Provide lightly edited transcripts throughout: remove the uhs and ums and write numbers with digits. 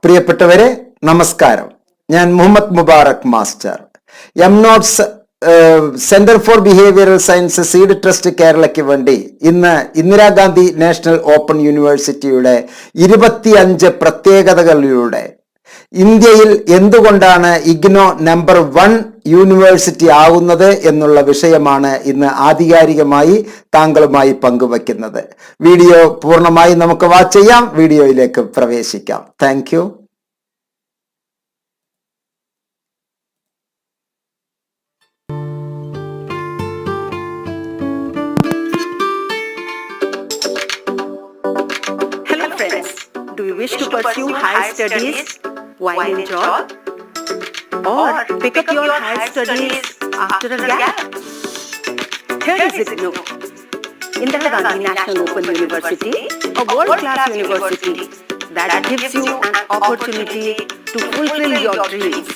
പ്രിയപ്പെട്ടവരെ നമസ്കാരം. ഞാൻ Muhammad Mubarak master, എംനോട്ട്സ് centre for behavioural science seed trust കേരളയ്ക്ക് വേണ്ടി ഇന്ന് ഇന്ദിരാഗാന്ധി നാഷണൽ ഓപ്പൺ യൂണിവേഴ്സിറ്റിയുടെ 25 പ്രത്യേകതകളിലൂടെ ഇന്ത്യയിൽ എന്തുകൊണ്ടാണ് ഇഗ്നോ നമ്പർ 1 യൂണിവേഴ്സിറ്റി ആവുന്നത് എന്നുള്ള വിഷയമാണ് ഇന്ന് ആധികാരികമായി താങ്കളുമായി പങ്കുവയ്ക്കുന്നത്. വീഡിയോ പൂർണ്ണമായി നമുക്ക് വാച്ച് ചെയ്യാം. വീഡിയോയിലേക്ക് പ്രവേശിക്കാം. Thank you. Hello friends, do you wish to pursue higher studies while in job? Or pick up your higher studies after a gap? Here is IGNOU, Indira Gandhi National Open University, a world-class university that gives you an opportunity to fulfill your dreams.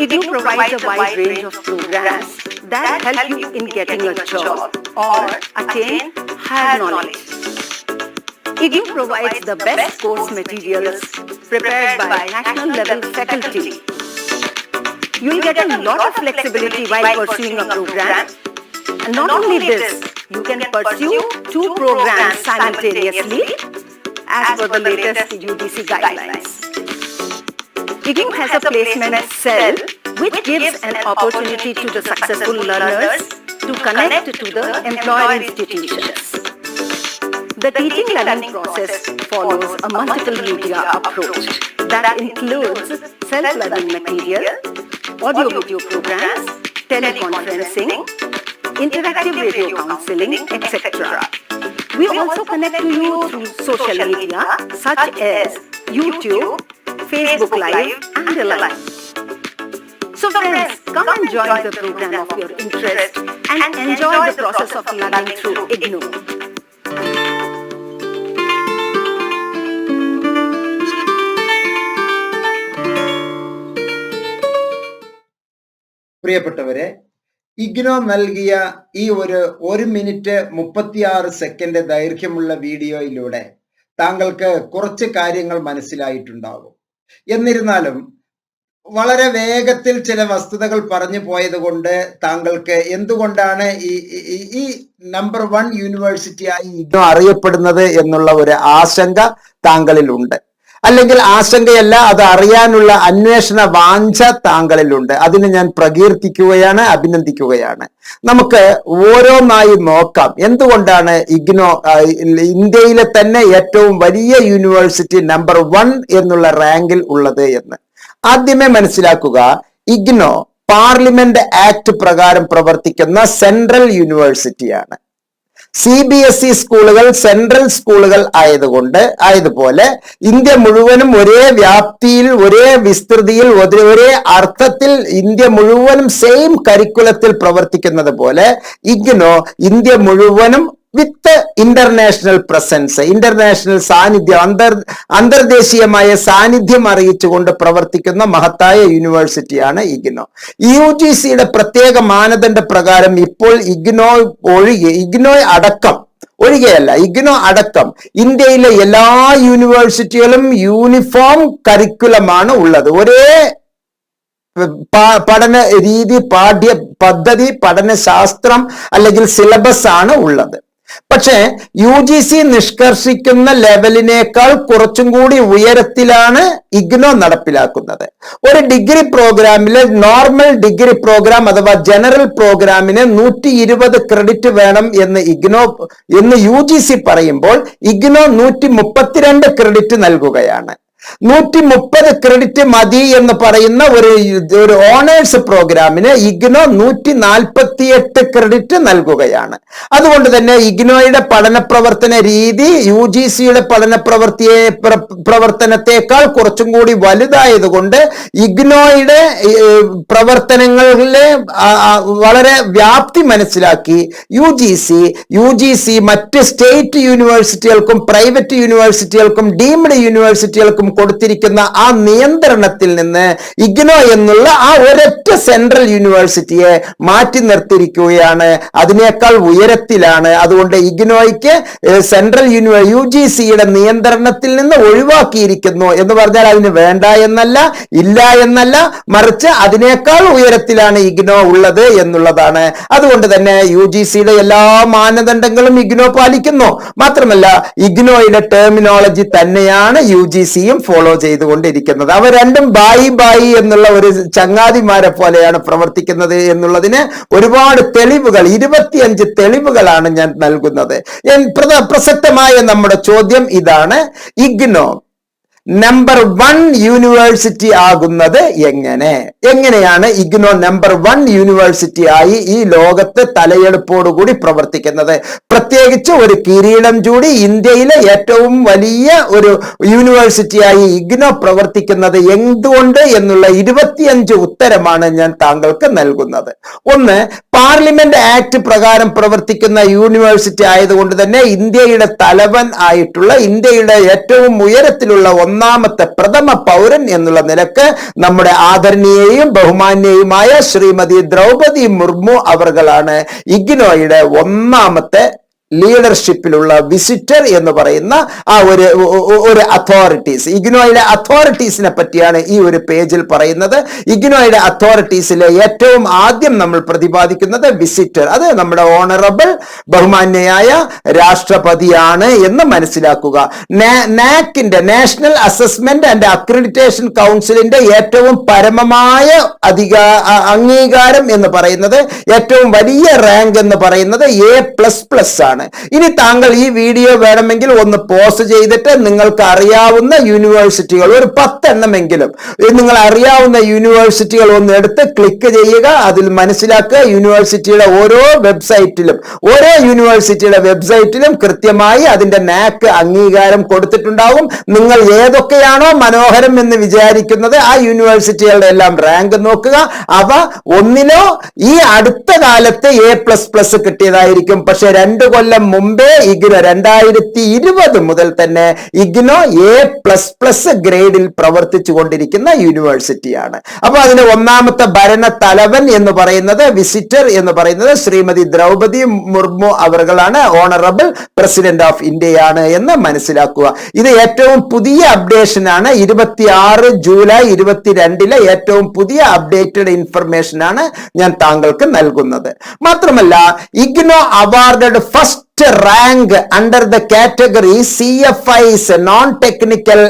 IGNOU provides a wide range of programs that help you in getting a job or attain higher knowledge. IGNOU provides the best course materials prepared by national level faculty. You will get a lot of flexibility while pursuing a program. And not only this, you can pursue 2 programs simultaneously as per the latest UGC guidelines. IGNOU has a placement cell which gives an opportunity to the successful learners to connect to the employer institutions. The teaching learning process follows a multiple media approach that includes self-learning material, audio-video programs, teleconferencing, interactive radio counseling, etc. We also connect to you through social media such as YouTube, Facebook Live, and the like. So friends, come and join the program of your interest and enjoy the process of learning through IGNOU. പ്രിയപ്പെട്ടവരെ, ഇഗ്നോ നൽകിയ ഈ 1 minute 36 second ദൈർഘ്യമുള്ള വീഡിയോയിലൂടെ താങ്കൾക്ക് കുറച്ച് കാര്യങ്ങൾ മനസ്സിലായിട്ടുണ്ടാകും. എന്നിരുന്നാലും വളരെ വേഗത്തിൽ ചില വസ്തുതകൾ പറഞ്ഞു പോയത് കൊണ്ട് താങ്കൾക്ക് എന്തുകൊണ്ടാണ് ഈ നമ്പർ 1 യൂണിവേഴ്സിറ്റിയായി ഇഗ്നോ അറിയപ്പെടുന്നത് എന്നുള്ള ഒരു ആശങ്ക താങ്കളിൽ ഉണ്ട്. അല്ലെങ്കിൽ ആശങ്കയല്ല, അത് അറിയാനുള്ള അന്വേഷണ വാഞ്ച താങ്കളിലുണ്ട്. അതിന് ഞാൻ പ്രകീർത്തിക്കുകയാണ്, അഭിനന്ദിക്കുകയാണ്. നമുക്ക് ഓരോന്നായി നോക്കാം. എന്തുകൊണ്ടാണ് ഇഗ്നോ ഇന്ത്യയിലെ തന്നെ ഏറ്റവും വലിയ യൂണിവേഴ്സിറ്റി നമ്പർ 1 എന്നുള്ള റാങ്കിൽ ഉള്ളത് എന്ന് ആദ്യമേ മനസ്സിലാക്കുക. ഇഗ്നോ പാർലമെന്റ് ആക്ട് പ്രകാരം പ്രവർത്തിക്കുന്ന സെൻട്രൽ യൂണിവേഴ്സിറ്റിയാണ്. CBSE സ്കൂളുകൾ സെൻട്രൽ സ്കൂളുകൾ ആയതുപോലെ ഇന്ത്യ മുഴുവനും ഒരേ വ്യാപ്തിയിൽ, ഒരേ വിസ്തൃതിയിൽ, ഒരേ അർത്ഥത്തിൽ ഇന്ത്യ മുഴുവനും സെയിം കരിക്കുലത്തിൽ പ്രവർത്തിക്കുന്നത് പോലെ ഇഗ്നോ ഇന്ത്യ മുഴുവനും വിത്ത് ഇന്റർനാഷണൽ പ്രസൻസ്, ഇന്റർനാഷണൽ സാന്നിധ്യം, അന്തർദേശീയമായ സാന്നിധ്യം അറിയിച്ചുകൊണ്ട് പ്രവർത്തിക്കുന്ന മഹത്തായ യൂണിവേഴ്സിറ്റിയാണ് ഇഗ്നോ. UGCയുടെ പ്രത്യേക മാനദണ്ഡ പ്രകാരം ഇപ്പോൾ ഇഗ്നോ അടക്കം ഇന്ത്യയിലെ എല്ലാ യൂണിവേഴ്സിറ്റികളും യൂണിഫോം കരിക്കുലമാണ് ഉള്ളത്. ഒരേ പഠന രീതി, പാഠ്യ പദ്ധതി, പഠനശാസ്ത്രം അല്ലെങ്കിൽ സിലബസ് ആണ് ഉള്ളത്. പക്ഷേ UGC നിഷ്കർഷിക്കുന്ന ലെവലിനേക്കാൾ കുറച്ചും കൂടി ഉയരത്തിലാണ് ഇഗ്നോ നടപ്പിലാക്കുന്നത്. ഒരു ഡിഗ്രി പ്രോഗ്രാമിലെ നോർമൽ ഡിഗ്രി പ്രോഗ്രാം അഥവാ ജനറൽ പ്രോഗ്രാമിന് 120 ക്രെഡിറ്റ് വേണം എന്ന് UGC പറയുമ്പോൾ ഇഗ്നോ 132 ക്രെഡിറ്റ് നൽകുകയാണ്. 130 ക്രെഡിറ്റ് മതി എന്ന് പറയുന്ന ഒരു ഓണേഴ്സ് പ്രോഗ്രാമിന് ഇഗ്നോ 148 ക്രെഡിറ്റ് നൽകുകയാണ്. അതുകൊണ്ട് തന്നെ ഇഗ്നോയുടെ പഠന പ്രവർത്തന രീതി UGCയുടെ പ്രവർത്തനത്തെക്കാൾ കുറച്ചും കൂടി വലുതായതുകൊണ്ട് ഇഗ്നോയുടെ പ്രവർത്തനങ്ങളിലെ വളരെ വ്യാപ്തി മനസ്സിലാക്കി UGC മറ്റ് സ്റ്റേറ്റ് യൂണിവേഴ്സിറ്റികൾക്കും പ്രൈവറ്റ് യൂണിവേഴ്സിറ്റികൾക്കും ഡീംഡ് യൂണിവേഴ്സിറ്റികൾക്കും കൊടുത്തിരിക്കുന്ന ആ നിയന്ത്രണത്തിൽ നിന്ന് ഇഗ്നോ എന്നുള്ള ആ ഒരൊറ്റ സെൻട്രൽ യൂണിവേഴ്സിറ്റിയെ മാറ്റി നിർത്തിയിരിക്കുകയാണ്. അതിനേക്കാൾ ഉയരത്തിലാണ്. അതുകൊണ്ട് ഇഗ്നോയ്ക്ക് സെൻട്രൽ UGCയുടെ നിയന്ത്രണത്തിൽ നിന്ന് ഒഴിവാക്കിയിരിക്കുന്നു എന്ന് പറഞ്ഞാൽ അതിന് വേണ്ട എന്നല്ല, ഇല്ല എന്നല്ല, മറിച്ച് അതിനേക്കാൾ ഉയരത്തിലാണ് ഇഗ്നോ ഉള്ളത് എന്നുള്ളതാണ്. അതുകൊണ്ട് തന്നെ UGCയുടെ എല്ലാ മാനദണ്ഡങ്ങളും ഇഗ്നോ പാലിക്കുന്നു. മാത്രമല്ല ഇഗ്നോയുടെ ടെർമിനോളജി തന്നെയാണ് UGCയും ഫോളോ ചെയ്തുകൊണ്ടിരിക്കുന്നത്. അവ രണ്ടും ബായി എന്നുള്ള ഒരു ചങ്ങാതിമാരെ പോലെയാണ് പ്രവർത്തിക്കുന്നത് എന്നുള്ളതിന് ഒരുപാട് തെളിവുകൾ, 25 തെളിവുകളാണ് ഞാൻ നൽകുന്നത്. പ്രസക്തമായ നമ്മുടെ ചോദ്യം ഇതാണ്: ഇഗ്നോ നമ്പർ 1 യൂണിവേഴ്സിറ്റി ആകുന്നത് എങ്ങനെയാണ് ഇഗ്നോ നമ്പർ 1 യൂണിവേഴ്സിറ്റി ആയി ഈ ലോകത്ത് തലയെടുപ്പോടുകൂടി പ്രവർത്തിക്കുന്നത്? പ്രത്യേകിച്ച് ഒരു കിരീടം ചൂടി ഇന്ത്യയിലെ ഏറ്റവും വലിയ ഒരു യൂണിവേഴ്സിറ്റിയായി ഇഗ്നോ പ്രവർത്തിക്കുന്നത് എന്തുകൊണ്ട് എന്നുള്ള 25 ഉത്തരമാണ് ഞാൻ താങ്കൾക്ക് നൽകുന്നത്. ഒന്ന്, പാർലമെന്റ് ആക്ട് പ്രകാരം പ്രവർത്തിക്കുന്ന യൂണിവേഴ്സിറ്റി ആയതുകൊണ്ട് തന്നെ ഇന്ത്യയുടെ തലവൻ ആയിട്ടുള്ള, ഇന്ത്യയുടെ ഏറ്റവും ഉയരത്തിലുള്ള ഒന്നാമത്തെ പ്രഥമ പൗരൻ എന്നുള്ള നിലക്ക് നമ്മുടെ ആദരണീയയും ബഹുമാന്യയുമായ ശ്രീമതി ദ്രൗപദി മുർമു അവർകളാണ് ഇഗ്നോയുടെ ഒന്നാമത്തെ ലീഡർഷിപ്പിലുള്ള വിസിറ്റർ എന്ന് പറയുന്ന ആ ഒരു അതോറിറ്റീസ്. ഇഗ്നോയിലെ അതോറിറ്റീസിനെ പറ്റിയാണ് ഈ ഒരു പേജിൽ പറയുന്നത്. ഇഗ്നോയുടെ അതോറിറ്റീസിലെ ഏറ്റവും ആദ്യം നമ്മൾ പ്രതിപാദിക്കുന്നത് വിസിറ്റർ. അത് നമ്മുടെ ഓണറബിൾ ബഹുമാന്യയായ രാഷ്ട്രപതിയാണ് എന്ന് മനസ്സിലാക്കുക. നാക്കിന്റെ, നാഷണൽ അസസ്മെന്റ് ആൻഡ് അക്രഡിറ്റേഷൻ കൗൺസിലിന്റെ ഏറ്റവും പരമമായ അംഗീകാരം എന്ന് പറയുന്നത്, ഏറ്റവും വലിയ റാങ്ക് എന്ന് പറയുന്നത് A++ ആണ്. ഇനി താങ്കൾ ഈ വീഡിയോ വേണമെങ്കിൽ ഒന്ന് പോസ്റ്റ് ചെയ്തിട്ട് നിങ്ങൾക്ക് അറിയാവുന്ന യൂണിവേഴ്സിറ്റികൾ, ഒരു 10 എണ്ണമെങ്കിലും നിങ്ങൾ അറിയാവുന്ന യൂണിവേഴ്സിറ്റികൾ ഒന്ന് എടുത്ത് ക്ലിക്ക് ചെയ്യുക. അതിൽ മനസ്സിലാക്കുക, യൂണിവേഴ്സിറ്റിയുടെ ഓരോ യൂണിവേഴ്സിറ്റിയുടെ വെബ്സൈറ്റിലും കൃത്യമായി അതിന്റെ നാക്ക് അംഗീകാരം കൊടുത്തിട്ടുണ്ടാകും. നിങ്ങൾ ഏതൊക്കെയാണോ മനോഹരം എന്ന് വിചാരിക്കുന്നത് ആ യൂണിവേഴ്സിറ്റികളുടെ എല്ലാം റാങ്ക് നോക്കുക. അവ ഒന്നിലോ ഈ അടുത്ത കാലത്ത് A++ കിട്ടിയതായിരിക്കും. പക്ഷെ 2 കൊല്ലം മുമ്പേ ഇഗ്നോ 2020 മുതൽ തന്നെ ഇഗ്നോ A++ ഗ്രേഡിൽ പ്രവർത്തിച്ചു കൊണ്ടിരിക്കുന്ന യൂണിവേഴ്സിറ്റിയാണ്. അപ്പൊ അതിന് ഒന്നാമത്തെ ഭരണ തലവൻ എന്ന് പറയുന്നത്, വിസിറ്റർ എന്ന് പറയുന്നത് ശ്രീമതി ദ്രൗപദി മുർമു അവർകളാണ്. ഓണറബിൾ പ്രസിഡന്റ് ഓഫ് ഇന്ത്യയാണ് എന്ന് മനസ്സിലാക്കുക. ഇത് ഏറ്റവും പുതിയ അപ്ഡേഷൻ ആണ്. 26 ജൂലൈ 22 ഏറ്റവും പുതിയ അപ്ഡേറ്റഡ് ഇൻഫർമേഷൻ ആണ് ഞാൻ താങ്കൾക്ക് നൽകുന്നത്. മാത്രമല്ല IGNOU awarded first rank under the category CFI's non-technical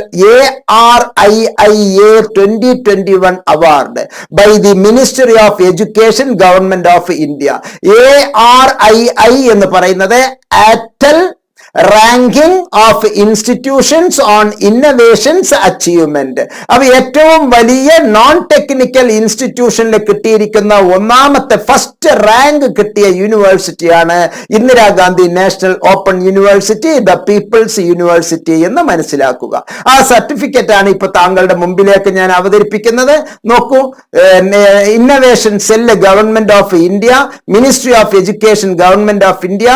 ARIIA 2021 award by the Ministry of Education, Government of India. ARII എന്ന് പറയുന്നത് Atal ranking of institutions on innovations achievement. അപ്പൊ ഏറ്റവും വലിയ നോൺ ടെക്നിക്കൽ ഇൻസ്റ്റിറ്റ്യൂഷനിൽ കിട്ടിയിരിക്കുന്ന ഒന്നാമത്തെ ഫസ്റ്റ് റാങ്ക് കിട്ടിയ യൂണിവേഴ്സിറ്റിയാണ് Indira Gandhi national open university, the people's university എന്ന് മനസ്സിലാക്കുക. ആ സർട്ടിഫിക്കറ്റ് ആണ് ഇപ്പൊ താങ്കളുടെ മുമ്പിലേക്ക് ഞാൻ അവതരിപ്പിക്കുന്നത്. നോക്കൂ, innovation cell government of India, ministry of education government of India,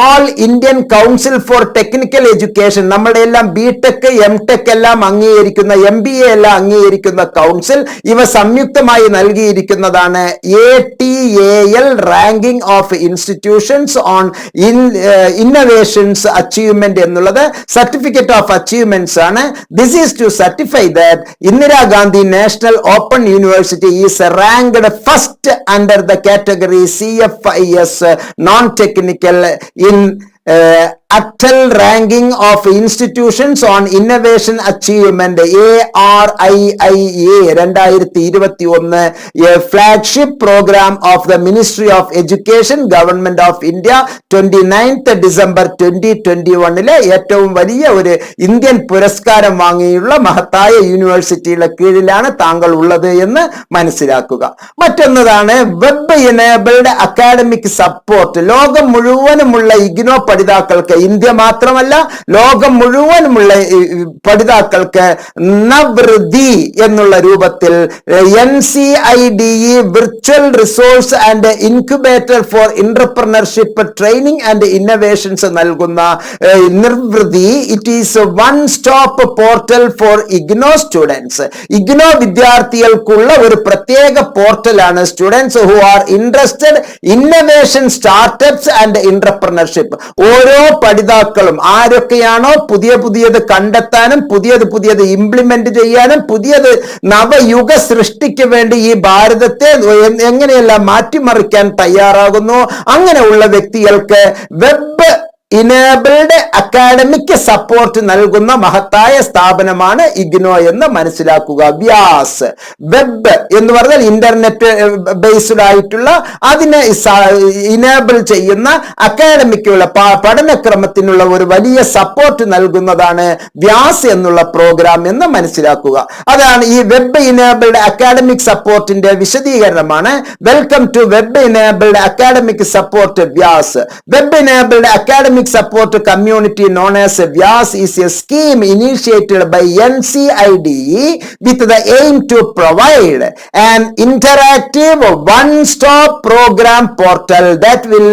all Indian council for technical education, നമ്മുടെ എല്ലാം BTech MTech എല്ലാം അംഗീകരിക്കുന്ന, MBA എല്ലാം അംഗീകരിക്കുന്ന കൗൺസിൽ, ഇവ സംയുക്തമായി നൽകിയിരിക്കുന്നതാണ് ATAL ranking of institutions on innovations achievement എന്നുള്ളത് സർട്ടിഫിക്കറ്റ് ഓഫ് അച്ചീവ്മെന്റ്സ് ആണ്. This is to certify that Indira Gandhi national open university is ranked first under the category CFIS non technical in Atal ranking of institutions on innovation achievement ARIIA 2021, a flagship program of the Ministry of Education, Government of India, 29th December 2021 ഏറ്റവും വലിയ ഒരു Indian പുരസ്കാരം വാങ്ങിയുള്ള മഹത്തായ യൂണിവേഴ്സിറ്റിയുടെ കീഴിലാണ് താങ്കൾ ഉള്ളത് എന്ന് മനസ്സിലാക്കുക. മറ്റൊന്നതാണ് വെബ് എനേബിൾഡ് അക്കാഡമിക് സപ്പോർട്ട്. ലോകം മുഴുവനുമുള്ള ഇഗ്നോ പഠിതാക്കൾക്ക് ഇന്ത്യ മാത്രമല്ല ലോകം മുഴുവനുമുള്ള പഠിതാക്കൾക്ക് നവൃതി എന്നുള്ള രൂപത്തിൽ NCIDE virtual resource and incubator for entrepreneurship training and innovations നൽകുന്ന Nirvriti. It is one stop portal for IGNOU students. IGNOU വിദ്യാർത്ഥികൾക്കുള്ള ഒരു പ്രത്യേക പോർട്ടലാണ് students who are interested innovation startups and entrepreneurship. ഓരോ പഠിതാക്കളും ആരൊക്കെയാണോ പുതിയത് കണ്ടെത്താനും പുതിയത് ഇംപ്ലിമെന്റ് ചെയ്യാനും പുതിയത് നവയുഗ സൃഷ്ടിക്ക് വേണ്ടി ഈ ഭാരതത്തെ എങ്ങനെയെല്ലാം മാറ്റിമറിക്കാൻ തയ്യാറാകുന്നു, അങ്ങനെയുള്ള വ്യക്തികൾക്ക് വെബ് ഇനേബിൾഡ് അക്കാഡമിക് സപ്പോർട്ട് നൽകുന്ന മഹത്തായ സ്ഥാപനമാണ് ഇഗ്നോ എന്ന് മനസ്സിലാക്കുക. വ്യാസ് വെബ് എന്ന് പറഞ്ഞാൽ ഇന്റർനെറ്റ് ബേസ്ഡ് ആയിട്ടുള്ള അതിനെ ഇനേബിൾ ചെയ്യുന്ന അക്കാഡമിക്കുള്ള പഠനക്രമത്തിനുള്ള ഒരു വലിയ സപ്പോർട്ട് നൽകുന്നതാണ് വ്യാസ് എന്നുള്ള പ്രോഗ്രാം എന്ന് മനസ്സിലാക്കുക. അതാണ് ഈ വെബ് ഇനേബിൾഡ് അക്കാഡമിക് സപ്പോർട്ടിന്റെ വിശദീകരണമാണ്. Welcome to web enabled academic support Vyas. Web enabled academic support community known as VYAS is a scheme initiated by NCIDE with the aim to provide an interactive one-stop program portal that will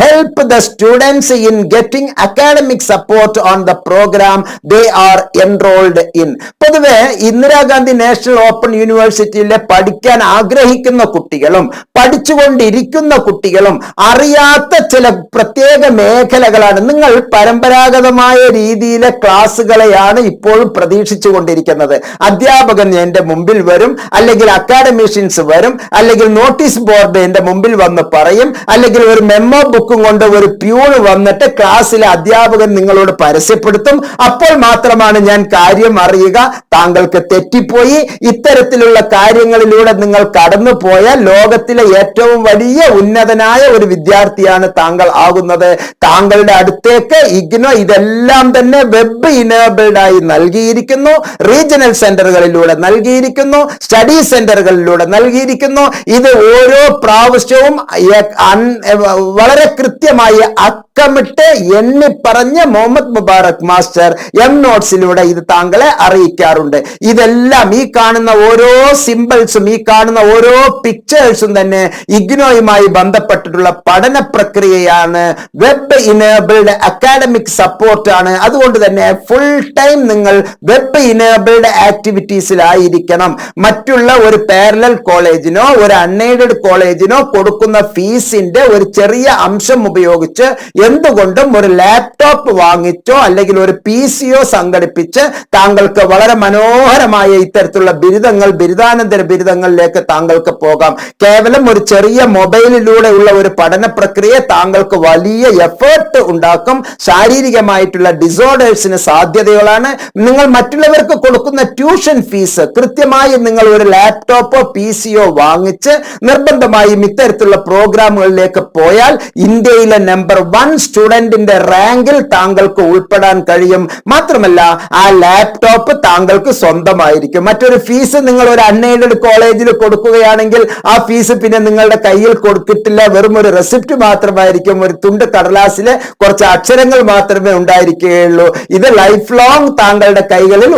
help the students in getting academic support on the program they are enrolled in. പൊതുവെ Indira Gandhi national open യൂണിവേഴ്സിറ്റിയിലെ പഠിക്കാൻ ആഗ്രഹിക്കുന്ന കുട്ടികളും പഠിച്ചുകൊണ്ടിരിക്കുന്ന കുട്ടികളും അറിയാത്ത ചില പ്രത്യേക മേഖലകളാണ്. നിങ്ങൾ പരമ്പരാഗതമായ രീതിയിലെ ക്ലാസ്സുകളെയാണ് ഇപ്പോഴും പ്രതീക്ഷിച്ചു കൊണ്ടിരിക്കുന്നത്. അധ്യാപകൻ എന്റെ മുമ്പിൽ വരും, അല്ലെങ്കിൽ അക്കാഡമിഷ്യൻസ് വരും, അല്ലെങ്കിൽ നോട്ടീസ് ബോർഡ് എന്റെ മുമ്പിൽ വന്ന് പറയും, അല്ലെങ്കിൽ ഒരു മെമ്മോ ബുക്കും കൊണ്ട് ഒരു പ്യൂൺ വന്നിട്ട് ക്ലാസ്സിലെ അധ്യാപകൻ നിങ്ങളോട് പരസ്യപ്പെടുത്തും. അപ്പോൾ മാത്രമാണ് ഞാൻ കാര്യം അറിയുക. താങ്കൾക്ക് തെറ്റിപ്പോയി. ഇത്തരത്തിലുള്ള കാര്യങ്ങളിലൂടെ നിങ്ങൾ കടന്നു പോയാൽ ലോകത്തിലെ ഏറ്റവും വലിയ ഉന്നതനായ ഒരു വിദ്യാർത്ഥിയാണ് താങ്കൾ ആകുന്നത്. താങ്കളുടെ അടുത്തേക്ക് ഇഗ്നോ ഇതെല്ലാം തന്നെ വെബ് ഇനേബിൾഡ് ആയി നൽകിയിരിക്കുന്നു. റീജിയണൽ സെന്ററുകളിലൂടെ നൽകിയിരിക്കുന്നു, സ്റ്റഡി സെന്ററുകളിലൂടെ നൽകിയിരിക്കുന്നു. ഇത് ഓരോ പ്രാവശ്യവും വളരെ കൃത്യമായി അക്കമിട്ട് എണ്ണി പറഞ്ഞ് മുഹമ്മദ് മുബാറക് മാസ്റ്റർ നോട്ട്സിലൂടെ ഇത് താങ്കളെ അറിയിക്കാറുണ്ട്. ഇതെല്ലാം ഈ കാണുന്ന ഓരോ സിംബൽസും ഈ കാണുന്ന ഓരോ പിക്ചേഴ്സും തന്നെ ഇഗ്നോയുമായി ബന്ധപ്പെട്ടിട്ടുള്ള പഠന പ്രക്രിയയാണ്. വെബ് ഇനേബിൾഡ് അക്കാഡമിക് സപ്പോർട്ട് ആണ്. അതുകൊണ്ട് തന്നെ ഫുൾ ടൈം നിങ്ങൾ വെബ് ഇനേബിൾഡ് ആക്ടിവിറ്റീസിലായിരിക്കണം. മറ്റുള്ള ഒരു പാരലൽ കോളേജിനോ ഒരു അൺഎയ്ഡഡ് കോളേജിനോ കൊടുക്കുന്ന ഫീസിന്റെ ഒരു ചെറിയ അംശം ഉപയോഗിച്ച് എന്തുകൊണ്ടും ഒരു ലാപ്ടോപ്പ് വാങ്ങിച്ചോ അല്ലെങ്കിൽ ഒരു PCയോ സംഘടിപ്പിച്ച് താങ്കൾക്ക് വളരെ മനോഹരമായ ഇത്തരത്തിലുള്ള ബിരുദാനന്തര ബിരുദങ്ങളിലേക്ക് താങ്കൾക്ക് പോകാം. കേവലം ഒരു ചെറിയ മൊബൈലിലൂടെ ഉള്ള ഒരു പഠന പ്രക്രിയ താങ്കൾക്ക് വലിയ എഫേർട്ട് ഉണ്ടാക്കും. ശാരീരികമായിട്ടുള്ള ഡിസോർഡേഴ്സിന് സാധ്യതകളാണ്. നിങ്ങൾ മറ്റുള്ളവർക്ക് കൊടുക്കുന്ന ട്യൂഷൻ ഫീസ് കൃത്യമായി നിങ്ങൾ ഒരു ലാപ്ടോപ്പോ PCയോ വാങ്ങിച്ച് നിർബന്ധമായും ഇത്തരത്തിലുള്ള പ്രോഗ്രാമുകളിലേക്ക് പോയാൽ ഇന്ത്യയിലെ നമ്പർ 1 സ്റ്റുഡന്റിന്റെ റാങ്കിൽ താങ്കൾക്ക് ഉൾപ്പെടാൻ കഴിയും. മാത്രമല്ല ആ ലാപ്ടോപ്പ് താങ്കൾക്ക് സ്വന്തമായിരിക്കും. മറ്റൊരു ഫീസ് നിങ്ങൾ ഒരു അൺഎയ്ഡഡ് കോളേജിൽ കൊടുക്കുകയാണെങ്കിൽ ആ ഫീസ് പിന്നെ നിങ്ങളുടെ കയ്യിൽ കൊടുത്തിട്ടില്ല. വെറും ഒരു റെസിപ്റ്റ് മാത്രമായിരിക്കും, ഒരു തുണ്ട് കടലാസിലെ കുറച്ച് അക്ഷരങ്ങൾ മാത്രമേ ഉണ്ടായിരിക്കുകയുള്ളൂ. ഇത് ലൈഫ് ലോങ് താങ്കളുടെ കൈകളിൽ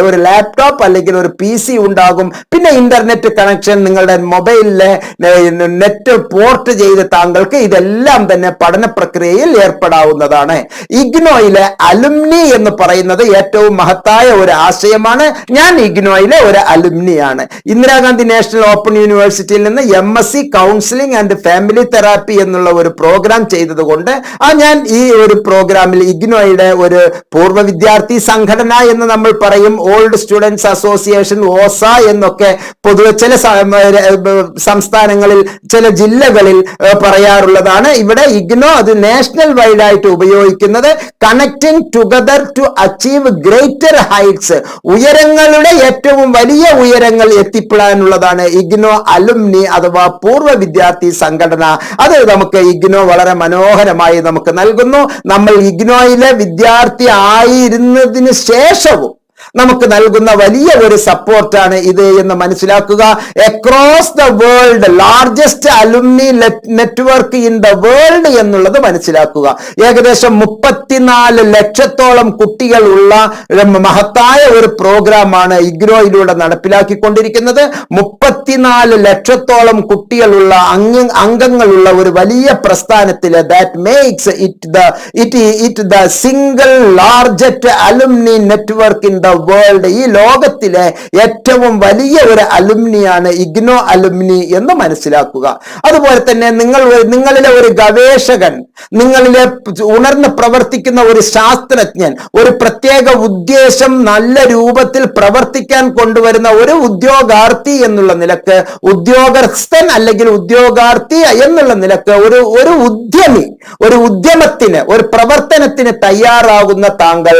ഒരു ലാപ്ടോപ്പ് അല്ലെങ്കിൽ ഒരു PC ഉണ്ടാകും. പിന്നെ ഇന്റർനെറ്റ് കണക്ഷൻ നിങ്ങളുടെ മൊബൈലിലെ നെറ്റ് പോർട്ട് ചെയ്ത് താങ്കൾക്ക് ഇതെല്ലാം തന്നെ പഠന പ്രക്രിയയിൽ ഏർപ്പെടാവുന്നതാണ്. ഇഗ്നോയിലെ അലുമിനി എന്ന് പറയുന്നത് ഏറ്റവും മഹത്തായ ഒരു ആശയമാണ്. ഞാൻ ഇഗ്നോയിലെ ഒരു അലുമിനിയാണ്. ഇന്ദിരാഗാന്ധി നാഷണൽ ഓപ്പൺ യൂണിവേഴ്സിറ്റിയിൽ നിന്ന് MSc counselling and family therapy എന്നുള്ള ഒരു പ്രോഗ്രാം ചെയ്തതുകൊണ്ട് ഞാൻ ഈ ഒരു പ്രോഗ്രാമിൽ ഇഗ്നോയുടെ ഒരു പൂർവ്വ വിദ്യാർത്ഥി സംഘടന എന്ന് നമ്മൾ പറയും, ഓൾഡ് സ്റ്റുഡൻസ് അസോസിയേഷൻ ഓസ എന്നൊക്കെ പൊതുവെ ചില സംസ്ഥാനങ്ങളിൽ ചില ജില്ലകളിൽ പറയാറുള്ളതാണ്. ഇവിടെ ഇഗ്നോ അത് നാഷണൽ വൈഡ് ആയിട്ട് ഉപയോഗിക്കുന്നത് connecting together to achieve greater heights, ഉയരങ്ങളുടെ ഏറ്റവും വലിയ ഉയരങ്ങൾ എത്തിപ്പെടാനുള്ളതാണ് ഇഗ്നോ അലുമിനി അഥവാ പൂർവ്വ വിദ്യാർത്ഥി സംഘടന. അത് നമുക്ക് ഇഗ്നോ വളരെ മനോഹരമായി നമുക്ക് നൽകുന്നു. നമ്മൾ ഇഗ്നോയിലെ വിദ്യാർത്ഥി ആയിരുന്നതിന് ശേഷവും നമുക്ക് നൽകുന്ന വലിയ ഒരു സപ്പോർട്ടാണ് ഇത് എന്ന് മനസ്സിലാക്കുക. Across the world largest alumni network in the world എന്നുള്ളത് മനസ്സിലാക്കുക. ഏകദേശം 34 ലക്ഷത്തോളം കുട്ടികൾ ഉള്ള മഹത്തായ ഒരു പ്രോഗ്രാമാണ് ഇഗ്നോയിലൂടെ നടപ്പിലാക്കിക്കൊണ്ടിരിക്കുന്നത്. 34 ലക്ഷത്തോളം കുട്ടികളുള്ള അംഗങ്ങളുള്ള ഒരു വലിയ പ്രസ്ഥാനത്തില് that makes it the single largest alumni network in the world. ഈ ലോകത്തിലെ ഏറ്റവും വലിയ ഒരു അലുമിനിയാണ് ഇഗ്നോ അലുമിനി എന്ന് മനസ്സിലാക്കുക. അതുപോലെ തന്നെ നിങ്ങളിലെ ഒരു ഗവേഷകൻ, നിങ്ങളിലെ ഉണർന്ന് പ്രവർത്തിക്കുന്ന ഒരു ശാസ്ത്രജ്ഞൻ, ഒരു പ്രത്യേക ഉദ്ദേശം നല്ല രൂപത്തിൽ പ്രവർത്തിക്കാൻ കൊണ്ടുവരുന്ന ഒരു ഉദ്യോഗാർത്ഥി എന്നുള്ള നിലക്ക്, ഉദ്യോഗസ്ഥൻ അല്ലെങ്കിൽ ഉദ്യോഗാർത്ഥി എന്നുള്ള നിലക്ക് ഒരു ഉദ്യമി, ഒരു ഉദ്യമത്തിന്, ഒരു പ്രവർത്തനത്തിന് തയ്യാറാകുന്ന താങ്കൾ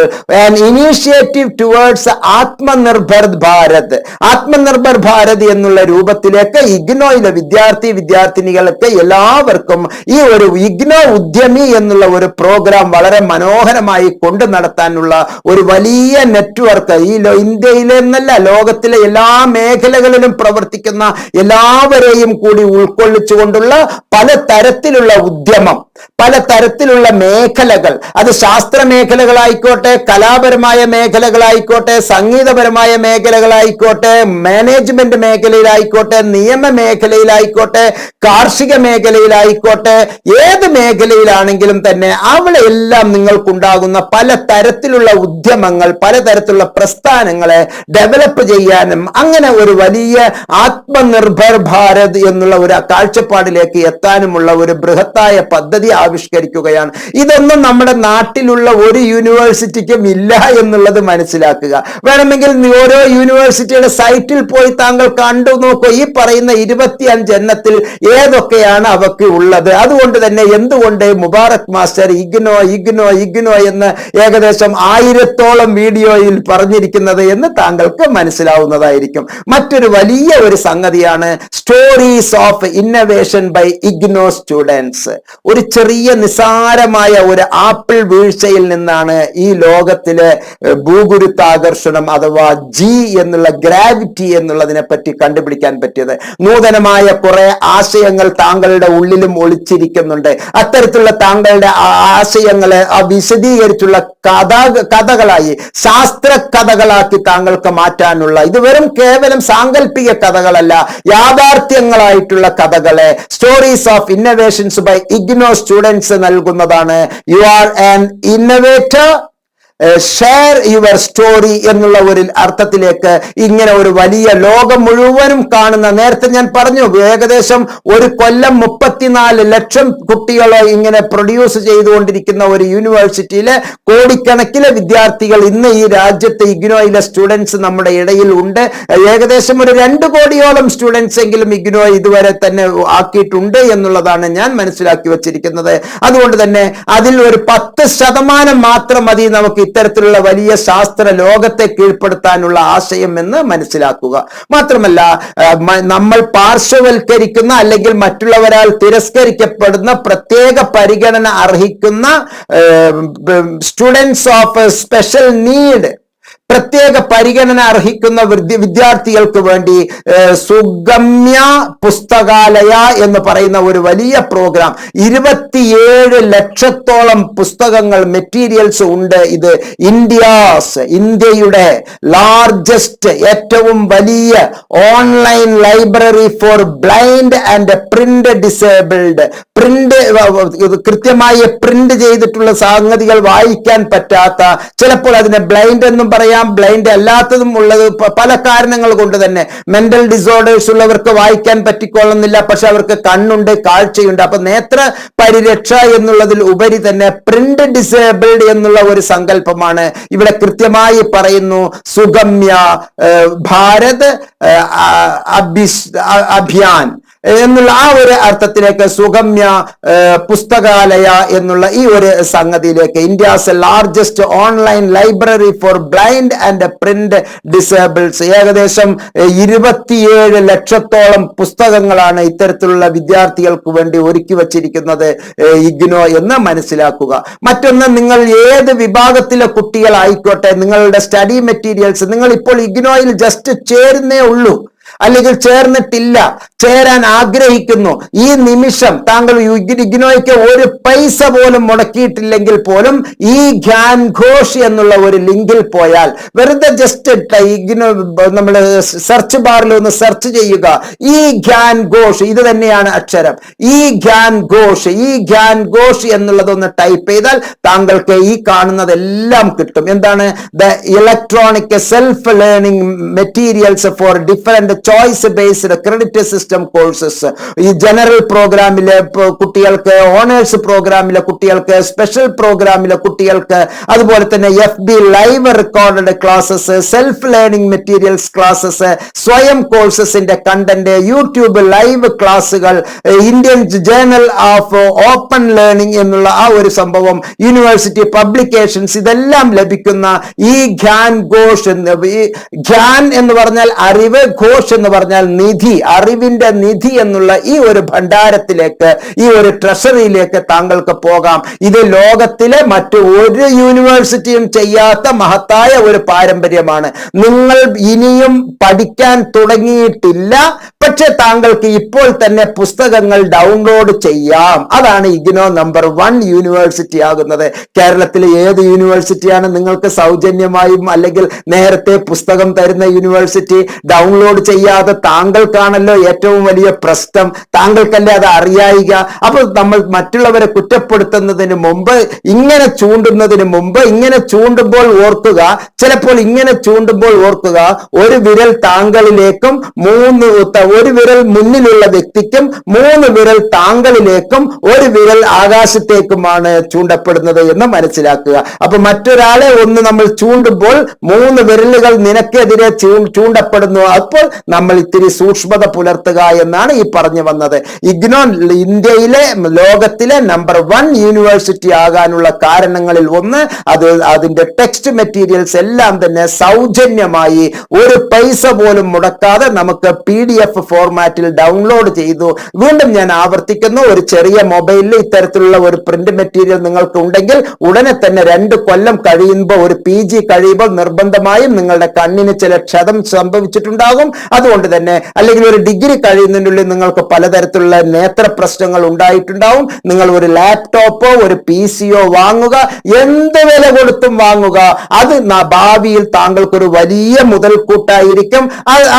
ഇനീഷ്യേറ്റീവ് ടുവേർഡ്സ് ആത്മനിർഭർ ഭാരത്, ആത്മനിർഭർ ഭാരത് എന്നുള്ള രൂപത്തിലേക്ക് ഇഗ്നോയിലെ വിദ്യാർത്ഥിനികൾക്ക് എല്ലാവർക്കും ഈ ഒരു ഇഗ്നോ ഉദ്യമി എന്നുള്ള ഒരു പ്രോഗ്രാം വളരെ മനോഹരമായി കൊണ്ടു നടത്താനുള്ള ഒരു വലിയ നെറ്റ്വർക്ക് ഈ ഇന്ത്യയിലെ എന്നല്ല ലോകത്തിലെ എല്ലാ മേഖലകളിലും പ്രവർത്തിക്കുന്ന എല്ലാവരെയും കൂടി ഉൾക്കൊള്ളിച്ചുകൊണ്ടുള്ള പലതരത്തിലുള്ള ഉദ്യമം, പലതരത്തിലുള്ള മേഖലകൾ, അത് ശാസ്ത്ര മേഖലകളായിക്കോട്ടെ, കലാപരമായ മേഖലകളായിക്കോട്ടെ, സംഗീതപരമായ മേഖലകളായിക്കോട്ടെ, മാനേജ്മെന്റ് മേഖലയിലായിക്കോട്ടെ, നിയമ മേഖലയിലായിക്കോട്ടെ, കാർഷിക മേഖലയിലായിക്കോട്ടെ, ഏത് മേഖലയിലാണെങ്കിലും തന്നെ അവിടെ എല്ലാം നിങ്ങൾക്കുണ്ടാകുന്ന പലതരത്തിലുള്ള ഉദ്യമങ്ങൾ, പലതരത്തിലുള്ള പ്രസ്ഥാനങ്ങളെ ഡെവലപ്പ് ചെയ്യാനും അങ്ങനെ ഒരു വലിയ ആത്മനിർഭർ ഭാരത് എന്നുള്ള ഒരു കാഴ്ചപ്പാടിലേക്ക് എത്താനുമുള്ള ഒരു ബൃഹത്തായ പദ്ധതി ആവിഷ്കരിക്കുകയാണ്. ഇതൊന്നും നമ്മുടെ നാട്ടിലുള്ള ഒരു യൂണിവേഴ്സിറ്റിക്കും ഇല്ല എന്നുള്ളത് മനസ്സിലാക്കുക. വേണമെങ്കിൽ ഓരോ യൂണിവേഴ്സിറ്റിയുടെ സൈറ്റിൽ പോയി താങ്കൾ കണ്ടു നോക്കൂ. ഈ പറയുന്ന 25 എണ്ണത്തിൽ ഏതൊക്കെയാണ് അവർക്ക് ഉള്ളത്. അതുകൊണ്ട് തന്നെ എന്തുകൊണ്ട് മുബാറക് മാസ്റ്റർ ഇഗ്നോ ഇഗ്നോ ഇഗ്നോ എന്ന് ഏകദേശം 1000-ഓളം വീഡിയോയിൽ പറഞ്ഞിരിക്കുന്നത് എന്ന് താങ്കൾക്ക് മനസ്സിലാവുന്നതായിരിക്കും. മറ്റൊരു വലിയ ഒരു സംഗതിയാണ് stories of innovation by IGNOU students. ഒരു ചെറിയ നിസാരമായ ഒരു ആപ്പിൾ വീഴ്ചയിൽ നിന്നാണ് ഈ ലോകത്തിലെ ഭൂഗുരുത്വാകർഷണം അഥവാ ജി എന്നുള്ള ഗ്രാവിറ്റി എന്നുള്ളതിനെ പറ്റി കണ്ടുപിടിക്കാൻ പറ്റിയത്. നൂതനമായ കുറെ ആശയങ്ങൾ താങ്കളുടെ ഉള്ളിലും ഒളിച്ചിരിക്കുന്നുണ്ട്. അത്തരത്തിലുള്ള താങ്കളുടെ ആശയങ്ങളെ വിശദീകരിച്ചുള്ള കഥകളായി, ശാസ്ത്ര കഥകളാക്കി താങ്കൾക്ക് മാറ്റാനുള്ള, ഇത് വെറും കേവലം സാങ്കല്പിക കഥകളല്ല, യാഥാർത്ഥ്യങ്ങളായിട്ടുള്ള കഥകളെ stories of innovations by IGNOU students നൽകുന്നതാണ്. You are an innovator, share your story എന്നുള്ള ഒരു അർത്ഥത്തിലേക്ക് ഇങ്ങനെ ഒരു വലിയ ലോകം മുഴുവനും കാണുന്ന, നേരത്തെ ഞാൻ പറഞ്ഞു ഏകദേശം ഒരു കൊല്ലം 34 ലക്ഷം കുട്ടികളെ ഇങ്ങനെ പ്രൊഡ്യൂസ് ചെയ്തുകൊണ്ടിരിക്കുന്ന ഒരു യൂണിവേഴ്സിറ്റിയിലെ കോടിക്കണക്കിലെ വിദ്യാർത്ഥികൾ ഇന്ന് ഈ രാജ്യത്ത് ഇഗ്നോയിലെ സ്റ്റുഡൻസ് നമ്മുടെ ഇടയിൽ ഉണ്ട്. ഏകദേശം ഒരു 2 കോടിയോളം സ്റ്റുഡൻസ് എങ്കിലും ഇഗ്നോ ഇതുവരെ തന്നെ ആക്കിയിട്ടുണ്ട് എന്നുള്ളതാണ് ഞാൻ മനസ്സിലാക്കി വച്ചിരിക്കുന്നത്. അതുകൊണ്ട് തന്നെ അതിൽ ഒരു 10% മാത്രം മതി നമുക്ക് ഇത്തരത്തിലുള്ള വലിയ ശാസ്ത്ര ലോകത്തെ കീഴ്പ്പെടുത്താനുള്ള ആശയം എന്ന് മനസ്സിലാക്കുക. മാത്രമല്ല നമ്മൾ പാർശ്വവൽക്കരിക്കുന്ന അല്ലെങ്കിൽ മറ്റുള്ളവരാൽ തിരസ്കരിക്കപ്പെടുന്ന പ്രത്യേക പരിഗണന അർഹിക്കുന്ന സ്റ്റുഡൻസ് ഓഫ് സ്പെഷ്യൽ നീഡ്, പ്രത്യേക പരിഗണന അർഹിക്കുന്ന വിദ്യാർത്ഥികൾക്ക് വേണ്ടി സുഗമ്യ പുസ്തകാലയ എന്ന് പറയുന്ന ഒരു വലിയ പ്രോഗ്രാം, 27 ലക്ഷത്തോളം പുസ്തകങ്ങൾ, മെറ്റീരിയൽസ് ഉണ്ട്. ഇത് ഇന്ത്യയുടെ ലാർജസ്റ്റ്, ഏറ്റവും വലിയ online library for blind and print disabled. കൃത്യമായി പ്രിന്റ് ചെയ്തിട്ടുള്ള സംഗതികൾ വായിക്കാൻ പറ്റാത്ത, ചിലപ്പോൾ അതിനെ ബ്ലൈൻഡ് എന്നും പറയാം, ബ്ലൈൻഡ് അല്ലാത്തതും ഉള്ളത് പല കാരണങ്ങൾ കൊണ്ട് തന്നെ. മെന്റൽ ഡിസോർഡേഴ്സ് ഉള്ളവർക്ക് വായിക്കാൻ പറ്റിക്കൊള്ളുന്നില്ല, പക്ഷെ അവർക്ക് കണ്ണുണ്ട്, കാഴ്ചയുണ്ട്. അപ്പൊ നേത്ര പരിരക്ഷ എന്നുള്ളതിൽ ഉപരി തന്നെ പ്രിന്റ് ഡിസേബിൾഡ് എന്നുള്ള ഒരു സങ്കല്പമാണ് ഇവിടെ കൃത്യമായി പറയുന്നു. സുഗമ്യ ഭാരത് അഭിയാൻ എന്നുള്ള ആ ഒരു അർത്ഥത്തിലേക്ക് സുഗമ്യ പുസ്തകാലയ എന്നുള്ള ഈ ഒരു സംഗതിയിലേക്ക് India's largest online library for blind and print disables ഏകദേശം 27 ലക്ഷത്തോളം പുസ്തകങ്ങളാണ് ഇത്തരത്തിലുള്ള വിദ്യാർത്ഥികൾക്ക് വേണ്ടി ഒരുക്കി വച്ചിരിക്കുന്നത് ഇഗ്നോ എന്ന് മനസ്സിലാക്കുക. മറ്റൊന്ന്, നിങ്ങൾ ഏത് വിഭാഗത്തിലെ കുട്ടികളായിക്കോട്ടെ, നിങ്ങളുടെ സ്റ്റഡി മെറ്റീരിയൽസ് നിങ്ങൾ ഇപ്പോൾ ഇഗ്നോയിൽ ജസ്റ്റ് ചേരുന്നേ ഉള്ളൂ, അല്ലെങ്കിൽ ചേർന്നിട്ടില്ല, ചേരാൻ ആഗ്രഹിക്കുന്നു, ഈ നിമിഷം താങ്കൾ ഇഗ്നോയ്ക്ക് ഒരു പൈസ പോലും മുടക്കിയിട്ടില്ലെങ്കിൽ പോലും ഈ ഗ്യാൻ ഘോഷ് എന്നുള്ള ഒരു ലിങ്കിൽ പോയാൽ വെറുതെ ജസ്റ്റ് ഇഗ്നോ നമ്മൾ സെർച്ച് ബാറിൽ ഒന്ന് സെർച്ച് ചെയ്യുക, ഈ ഗ്യാൻ ഘോഷ്, ഇത് തന്നെയാണ് അക്ഷരം, ഈ ഗ്യാൻ ഘോഷ് എന്നുള്ളതൊന്ന് ടൈപ്പ് ചെയ്താൽ താങ്കൾക്ക് ഈ കാണുന്നതെല്ലാം കിട്ടും. എന്താണ്? The electronic self learning materials four different choice based credit system courses. ഈ ജനറൽ പ്രോഗ്രാമിലെ കുട്ടികൾക്ക്, ഓണേഴ്സ് പ്രോഗ്രാമിലെ കുട്ടികൾക്ക്, സ്പെഷ്യൽ പ്രോഗ്രാമിലെ കുട്ടികൾക്ക്, അതുപോലെ തന്നെ FB live recorded classes, self learning materials classes, സ്വയം കോഴ്സസിന്റെ കണ്ടന്റ്, യൂട്യൂബ് ലൈവ് ക്ലാസ്സുകൾ, Indian journal of open learning എന്നുള്ള ആ ഒരു സംഭവം, യൂണിവേഴ്സിറ്റി പബ്ലിക്കേഷൻസ്, ഇതെല്ലാം ലഭിക്കുന്ന ഈ ഗ്യാൻ ഘോഷ്, ഗ്യാൻ എന്ന് പറഞ്ഞാൽ അറിവ്, ഘോഷ് എന്ന് പറഞ്ഞാൽ നിധി, അറിവിന്റെ നിധി എന്നുള്ള ഈ ഒരു ഭണ്ഡാരത്തിലേക്ക്, ഈ ഒരു ട്രഷറിയിലേക്ക് താങ്കൾക്ക് പോകാം. ഇത് ലോകത്തിലെ മറ്റു ഒരു യൂണിവേഴ്സിറ്റിയും ചെയ്യാത്ത മഹത്തായ ഒരു പാരമ്പര്യമാണ്. നിങ്ങൾ ഇനിയും പഠിക്കാൻ തുടങ്ങിയിട്ടില്ല, പക്ഷെ താങ്കൾക്ക് ഇപ്പോൾ തന്നെ പുസ്തകങ്ങൾ ഡൗൺലോഡ് ചെയ്യാം. അതാണ് ഇഗ്നോ നമ്പർ 1 യൂണിവേഴ്സിറ്റി ആകുന്നത്. കേരളത്തിലെ ഏത് യൂണിവേഴ്സിറ്റിയാണ് നിങ്ങൾക്ക് സൗജന്യമായും അല്ലെങ്കിൽ നേരത്തെ പുസ്തകം തരുന്ന യൂണിവേഴ്സിറ്റി? ഡൗൺലോഡ് ചെയ്യാതെ താങ്കൾക്കാണല്ലോ ഏറ്റവും വലിയ പ്രശ്നം, താങ്കൾക്കല്ലേ അത് അറിയായിക. അപ്പോൾ നമ്മൾ മറ്റുള്ളവരെ കുറ്റപ്പെടുത്തുന്നതിന് മുമ്പ്, ഇങ്ങനെ ചൂണ്ടുന്നതിന് മുമ്പ്, ഇങ്ങനെ ചൂണ്ടുമ്പോൾ ഓർക്കുക, ചിലപ്പോൾ ഇങ്ങനെ ചൂണ്ടുമ്പോൾ ഓർക്കുക, ഒരു വിരൽ താങ്കളിലേക്കും ഒരു വിരൽ മുന്നിലുള്ള വ്യക്തിക്കും 3 വിരൽ താങ്കളിലേക്കും ഒരു വിരൽ ആകാശത്തേക്കുമാണ് ചൂണ്ടപ്പെടുന്നത് എന്ന് മനസ്സിലാക്കുക. അപ്പൊ മറ്റൊരാളെ ഒന്ന് നമ്മൾ ചൂണ്ടുമ്പോൾ 3 വിരലുകൾ നിനക്കെതിരെ ചൂണ്ടപ്പെടുന്നു. അപ്പോൾ നമ്മൾ ഇത്തിരി സൂക്ഷ്മത പുലർത്തുക എന്നാണ് ഈ പറഞ്ഞു വന്നത്. ഇഗ്നോ ഇന്ത്യയിലെ, ലോകത്തിലെ നമ്പർ 1 യൂണിവേഴ്സിറ്റി ആകാനുള്ള കാരണങ്ങളിൽ ഒന്ന്, അതിന്റെ ടെക്സ്റ്റ് മെറ്റീരിയൽസ് എല്ലാം തന്നെ സൗജന്യമായി ഒരു പൈസ പോലും മുടക്കാതെ നമുക്ക് PDF ഫോർമാറ്റിൽ ഡൗൺലോഡ് ചെയ്തു. വീണ്ടും ഞാൻ ആവർത്തിക്കുന്നു, ഒരു ചെറിയ മൊബൈലിൽ ഇത്തരത്തിലുള്ള ഒരു പ്രിന്റ് മെറ്റീരിയൽ നിങ്ങൾക്ക് ഉണ്ടെങ്കിൽ ഉടനെ തന്നെ 2 കൊല്ലം കഴിയുമ്പോൾ, ഒരു PG കഴിയുമ്പോൾ നിർബന്ധമായും നിങ്ങളുടെ കണ്ണിന് ചില ക്ഷതം സംഭവിച്ചിട്ടുണ്ടാകും. അതുകൊണ്ട് തന്നെ, അല്ലെങ്കിൽ ഒരു ഡിഗ്രി കഴിയുന്നതിനുള്ളിൽ നിങ്ങൾക്ക് പലതരത്തിലുള്ള നേത്ര പ്രശ്നങ്ങൾ ഉണ്ടായിട്ടുണ്ടാവും. നിങ്ങൾ ഒരു ലാപ്ടോപ്പോ ഒരു PCയോ വാങ്ങുക, എന്ത് വില കൊടുത്തും വാങ്ങുക. അത് ഭാവിയിൽ താങ്കൾക്കൊരു വലിയ മുതൽക്കൂട്ടായിരിക്കും.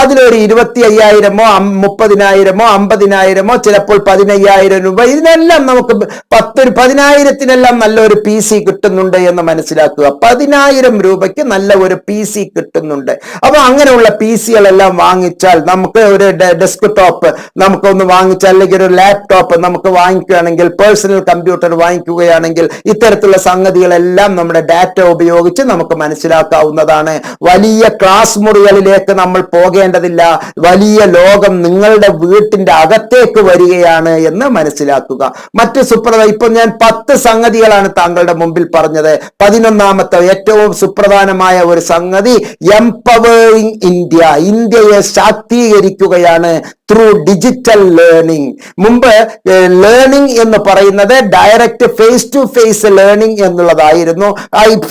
അതിലൊരു 25,000-ഓ 30,000-ഓ 50,000-ഓ ചിലപ്പോൾ 15,000 രൂപ, ഇതിനെല്ലാം നമുക്ക് 10,000-ത്തിനെല്ലാം നല്ലൊരു PC കിട്ടുന്നുണ്ട് എന്ന് മനസ്സിലാക്കുക. 10,000 രൂപയ്ക്ക് നല്ല ഒരു PC കിട്ടുന്നുണ്ട്. അപ്പൊ അങ്ങനെയുള്ള PCകളെല്ലാം വാങ്ങിച്ചാൽ, നമുക്ക് ഒരു ഡെസ്ക് ടോപ്പ് നമുക്കൊന്ന് വാങ്ങിച്ചാൽ, അല്ലെങ്കിൽ ഒരു ലാപ്ടോപ്പ് നമുക്ക് വാങ്ങിക്കുകയാണെങ്കിൽ, പേഴ്സണൽ കമ്പ്യൂട്ടർ വാങ്ങിക്കുകയാണെങ്കിൽ, ഇത്തരത്തിലുള്ള സംഗതികളെല്ലാം നമ്മുടെ ഡാറ്റ ഉപയോഗിച്ച് നമുക്ക് മനസ്സിലാക്കാവുന്നതാണ്. വലിയ ക്ലാസ് മുറികളിലേക്ക് നമ്മൾ പോകേണ്ടതില്ല. വലിയ ലോകം നിങ്ങളുടെ വീട്ടിന്റെ അകത്തേക്ക് വരികയാണ് എന്ന് മനസ്സിലാക്കുക. മറ്റ് ഇപ്പൊ ഞാൻ 10 സംഗതികളാണ് താങ്കളുടെ മുമ്പിൽ പറഞ്ഞത്. 11ാമത്തെ ഏറ്റവും സുപ്രധാനമായ ഒരു സംഗതി, എംപവറിംഗ് ഇന്ത്യ, ഇന്ത്യയെ ശാക്തീകരിക്കുകയാണ് ത്രൂ ഡിജിറ്റൽ ലേണിംഗ്. മുമ്പ് ലേണിംഗ് എന്ന് പറയുന്നത് direct face to face learning എന്നുള്ളതായിരുന്നു.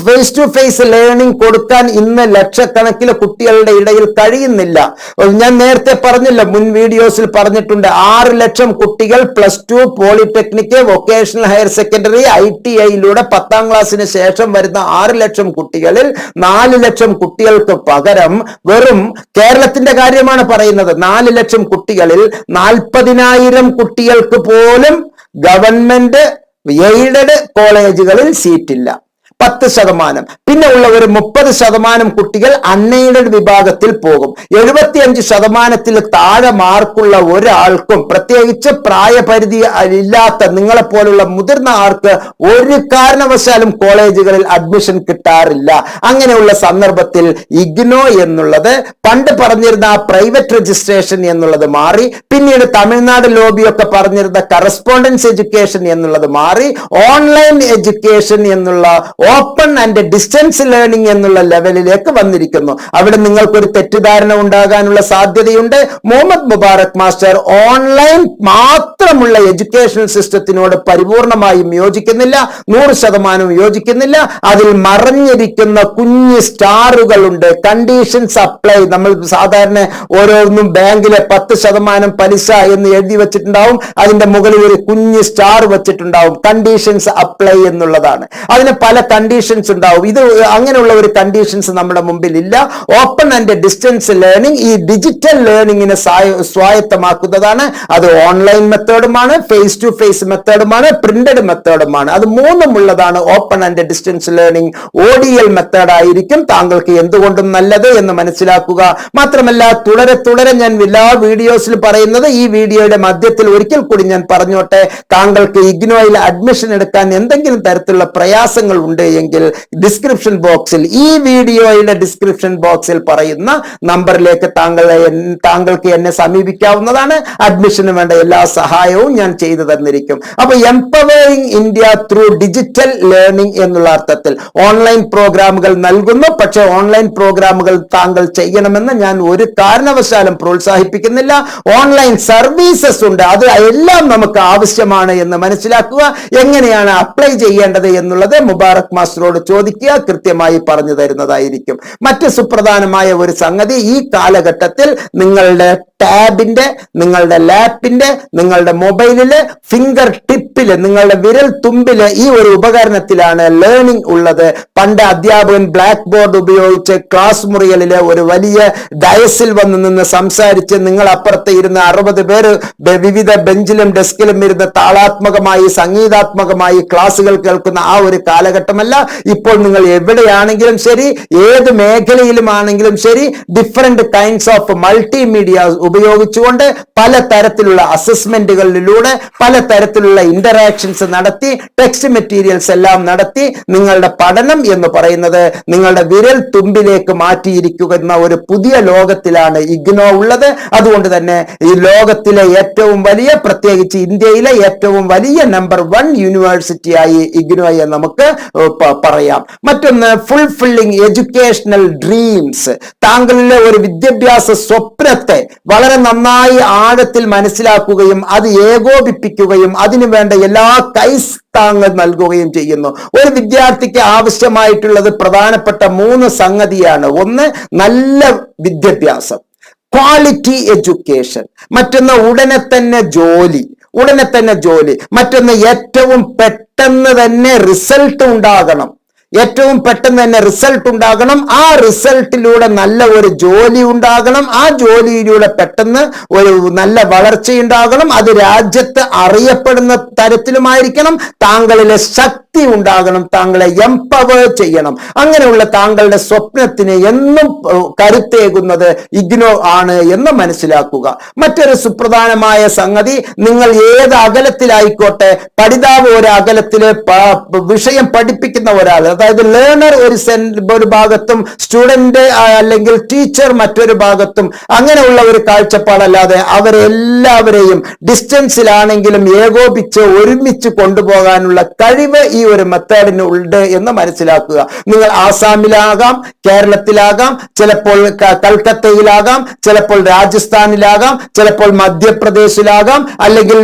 ഫേസ് ടു ഫേസ് ലേണിംഗ് കൊടുക്കാൻ ഇന്ന് ലക്ഷക്കണക്കിന് കുട്ടികളുടെ ഇടയിൽ കഴിയുന്നില്ല. ഞാൻ നേരത്തെ പറഞ്ഞില്ല, മുൻ വീഡിയോസിൽ പറഞ്ഞിട്ടുണ്ട്, 6 ലക്ഷം കുട്ടികൾ +2, പോളിടെക്നിക്, വൊക്കേഷണൽ ഹയർ സെക്കൻഡറി, ITIയിലൂടെ 10ാം ക്ലാസ്സിന് ശേഷം വരുന്ന 6 ലക്ഷം കുട്ടികളിൽ 4 ലക്ഷം കുട്ടികൾക്ക് പകരം വെറും, കേരളത്തിന്റെ കാര്യമാണ് പറയുന്നത്, 4 ലക്ഷം കുട്ടികളിൽ 40,000 കുട്ടികൾക്ക് പോലും ഗവൺമെന്റ് എയ്ഡഡ് കോളേജുകളിൽ സീറ്റില്ല. 10%. പിന്നെ ഉള്ള ഒരു 30% കുട്ടികൾ അൺഎയ്ഡഡ് വിഭാഗത്തിൽ പോകും. 75% താഴെ മാർക്കുള്ള ഒരാൾക്കും, പ്രത്യേകിച്ച് പ്രായപരിധി ഇല്ലാത്ത നിങ്ങളെപ്പോലുള്ള മുതിർന്ന ആൾക്ക് ഒരു കാരണവശാലും കോളേജുകളിൽ അഡ്മിഷൻ കിട്ടാറില്ല. അങ്ങനെയുള്ള സന്ദർഭത്തിൽ ഇഗ്നോ എന്നുള്ളത് പണ്ട് പറഞ്ഞിരുന്ന ആ പ്രൈവറ്റ് രജിസ്ട്രേഷൻ എന്നുള്ളത് മാറി, പിന്നീട് തമിഴ്നാട് ലോബിയൊക്കെ പറഞ്ഞിരുന്ന കറസ്പോണ്ടൻസ് എഡ്യൂക്കേഷൻ എന്നുള്ളത് മാറി, ഓൺലൈൻ എഡ്യൂക്കേഷൻ എന്നുള്ള ഓപ്പൺ ആൻഡ് ഡിസ്റ്റൻസ് ലേണിംഗ് എന്നുള്ള ലെവലിലേക്ക് വന്നിരിക്കുന്നു. അവിടെ നിങ്ങൾക്കൊരു തെറ്റിദ്ധാരണ ഉണ്ടാകാനുള്ള സാധ്യതയുണ്ട്. മുഹമ്മദ് മുബാറക് മാസ്റ്റർ ഓൺലൈൻ മാത്രമുള്ള എഡ്യൂക്കേഷണൽ സിസ്റ്റത്തിനോട് പൂർണ്ണമായും യോജിക്കുന്നില്ല, 100% യോജിക്കുന്നില്ല. അതിൽ മറഞ്ഞിരിക്കുന്ന കുഞ്ഞ് സ്റ്റാറുകളുണ്ട്. Conditions apply. നമ്മൾ സാധാരണ ഓരോന്നും ബാങ്കിലെ 10% പലിശ എന്ന് എഴുതി വെച്ചിട്ടുണ്ടാവും, അതിന്റെ മുകളിൽ ഒരു കുഞ്ഞ് സ്റ്റാർ വെച്ചിട്ടുണ്ടാവും. കണ്ടീഷൻസ് അപ്ലൈ എന്നുള്ളതാണ്. അതിന് പല കണ്ടീഷൻസ് ഉണ്ടാവും. ഇത് അങ്ങനെയുള്ള ഒരു കണ്ടീഷൻസ് നമ്മുടെ മുമ്പിൽ ഇല്ല. ഓപ്പൺ ആൻഡ് ഡിസ്റ്റൻസ് ലേണിംഗ് ഈ ഡിജിറ്റൽ ലേണിംഗിനെ സ്വായത്തമാക്കുന്നതാണ്. അത് ഓൺലൈൻ മെത്തേഡുമാണ്, ഫേസ് ടു ഫേസ് മെത്തേഡുമാണ്, പ്രിന്റഡ് മെത്തേഡുമാണ്. അത് മൂന്നും ഉള്ളതാണ് open and distance learning. ODL method ആയിരിക്കും താങ്കൾക്ക് എന്തുകൊണ്ടും നല്ലത് എന്ന് മനസ്സിലാക്കുക. മാത്രമല്ല, തുടരെ ഞാൻ എല്ലാ വീഡിയോസിലും പറയുന്നത്, ഈ വീഡിയോയുടെ മധ്യത്തിൽ ഒരിക്കൽ കൂടി ഞാൻ പറഞ്ഞോട്ടെ, താങ്കൾക്ക് ഇഗ്നോയിൽ അഡ്മിഷൻ എടുക്കാൻ എന്തെങ്കിലും തരത്തിലുള്ള പ്രയാസങ്ങൾ ഉണ്ട് എങ്കിൽ ഡിസ്ക്രിപ്ഷൻ ബോക്സിൽ, ഈ വീഡിയോയുടെ ഡിസ്ക്രിപ്ഷൻ ബോക്സിൽ പറയുന്ന നമ്പറിലേക്ക് താങ്കൾക്ക് എന്നെ സമീപിക്കാവുന്നതാണ്. അഡ്മിഷന് വേണ്ട എല്ലാ സഹായവും ഞാൻ ചെയ്തു തന്നിരിക്കും. അപ്പൊ empowering India through digital learning എന്നുള്ള അർത്ഥത്തിൽ ഓൺലൈൻ പ്രോഗ്രാമുകൾ നൽകുന്നു. പക്ഷെ ഓൺലൈൻ പ്രോഗ്രാമുകൾ താങ്കൾ ചെയ്യണമെന്ന് ഞാൻ ഒരു കാരണവശാലും പ്രോത്സാഹിപ്പിക്കുന്നില്ല. ഓൺലൈൻ സർവീസസ് ഉണ്ട്, അത് എല്ലാം നമുക്ക് ആവശ്യമാണ് എന്ന് മനസ്സിലാക്കുക. എങ്ങനെയാണ് അപ്ലൈ ചെയ്യേണ്ടത് എന്നുള്ളത് മുബാറക് മാസ്റ്ററോട് ചോദിക്കുക, കൃത്യമായി പറഞ്ഞു തരുന്നതായിരിക്കും. മറ്റ് സുപ്രധാനമായ ഒരു സംഗതി, ഈ കാലഘട്ടത്തിൽ നിങ്ങളുടെ ടാബിന്റെ, നിങ്ങളുടെ ലാപ്പിന്റെ, നിങ്ങളുടെ മൊബൈലില്, ഫിംഗർ ടിപ്പില്, നിങ്ങളുടെ വിരൽ തുമ്പില് ഈ ഒരു ഉപകരണത്തിലാണ് ലേണിംഗ് ഉള്ളത്. പണ്ട് അധ്യാപകൻ ബ്ലാക്ക് ബോർഡ് ഉപയോഗിച്ച് ക്ലാസ് മുറികളിലെ ഒരു വലിയ ഡയസിൽ വന്ന് നിന്ന് സംസാരിച്ച് നിങ്ങൾ അപ്പുറത്ത് ഇരുന്ന് 60 പേര് വിവിധ ബെഞ്ചിലും ഡെസ്കിലും ഇരുന്ന് താളാത്മകമായി സംഗീതാത്മകമായി ക്ലാസുകൾ കേൾക്കുന്ന ആ ഒരു കാലഘട്ടമല്ല. ഇപ്പോൾ നിങ്ങൾ എവിടെയാണെങ്കിലും ശരി, ഏത് മേഖലയിലുമാണെങ്കിലും ശരി, ഡിഫറെന്റ് കൈൻഡ്സ് ഓഫ് മൾട്ടിമീഡിയ ഉപയോഗിച്ചുകൊണ്ട് പലതരത്തിലുള്ള അസസ്മെന്റുകളിലൂടെ പലതരത്തിലുള്ള ഇന്ററാക്ഷൻസ് നടത്തി ടെക്സ്റ്റ് മെറ്റീരിയൽസ് എല്ലാം നടത്തി നിങ്ങളുടെ പഠനം എന്ന് പറയുന്നത് നിങ്ങളുടെ വിരൽ തുമ്പിലേക്ക് മാറ്റിയിരിക്കുന്ന ഒരു പുതിയ ലോകത്തിലാണ് ഇഗ്നോ ഉള്ളത്. അതുകൊണ്ട് തന്നെ ഈ ലോകത്തിലെ ഏറ്റവും വലിയ, പ്രത്യേകിച്ച് ഇന്ത്യയിലെ ഏറ്റവും വലിയ നമ്പർ 1 യൂണിവേഴ്സിറ്റിയായി ഇഗ്നോയെ നമുക്ക് പറയാം. മറ്റൊന്ന്, ഫുൾഫില്ലിംഗ് എഡ്യൂക്കേഷണൽ ഡ്രീംസ്. താങ്കളിലെ ഒരു വിദ്യാഭ്യാസ സ്വപ്നത്തെ വളരെ നന്നായി ആഴത്തിൽ മനസ്സിലാക്കുകയും അത് ഏകോപിപ്പിക്കുകയും അതിനു വേണ്ട എല്ലാ കൈത്താങ്ങൾ നൽകുകയും ചെയ്യുന്നു. ഒരു വിദ്യാർത്ഥിക്ക് ആവശ്യമായിട്ടുള്ളത് പ്രധാനപ്പെട്ട 3 സംഗതിയാണ്. ഒന്ന്, നല്ല വിദ്യാഭ്യാസം, ക്വാളിറ്റി എഡ്യൂക്കേഷൻ. മറ്റൊന്ന്, ഉടനെ തന്നെ ജോലി. മറ്റൊന്ന്, ഏറ്റവും പെട്ടെന്ന് തന്നെ റിസൾട്ട് ഉണ്ടാകണം. ആ റിസൾട്ടിലൂടെ നല്ല ഒരു ജോലി ഉണ്ടാകണം. ആ ജോലിയിലൂടെ പെട്ടെന്ന് ഒരു നല്ല വളർച്ചയുണ്ടാകണം. അത് രാജ്യത്ത് അറിയപ്പെടുന്ന തരത്തിലുമായിരിക്കണം. താങ്കളിലെ ശക്തി ഉണ്ടാകണം, താങ്കളെ എംപവർ ചെയ്യണം. അങ്ങനെയുള്ള താങ്കളുടെ സ്വപ്നത്തിന് എന്നും കരുത്തേകുന്നത് ഇഗ്നോ ആണ് എന്ന് മനസ്സിലാക്കുക. മറ്റൊരു സുപ്രധാനമായ സംഗതി, നിങ്ങൾ ഏത് അകലത്തിലായിക്കോട്ടെ, പഠിതാവ് ഒരു അകലത്തില് വിഷയം പഠിപ്പിക്കുന്ന ഒരാൾ, അതായത് ലേണർ ഒരു ഭാഗത്തും സ്റ്റുഡന്റ് അല്ലെങ്കിൽ ടീച്ചർ മറ്റൊരു ഭാഗത്തും, അങ്ങനെയുള്ള ഒരു കാഴ്ചപ്പാടല്ലാതെ അവരെല്ലാവരെയും ഡിസ്റ്റൻസിലാണെങ്കിലും ഏകോപിച്ച് ഒരുമിച്ച് കൊണ്ടുപോകാനുള്ള കഴിവ് ഈ ഒരു മെത്തേഡിന് ഉണ്ട് എന്ന് മനസ്സിലാക്കുക. നിങ്ങൾ ആസാമിലാകാം, കേരളത്തിലാകാം, ചിലപ്പോൾ കൽക്കത്തയിലാകാം, ചിലപ്പോൾ രാജസ്ഥാനിലാകാം, ചിലപ്പോൾ മധ്യപ്രദേശിലാകാം, അല്ലെങ്കിൽ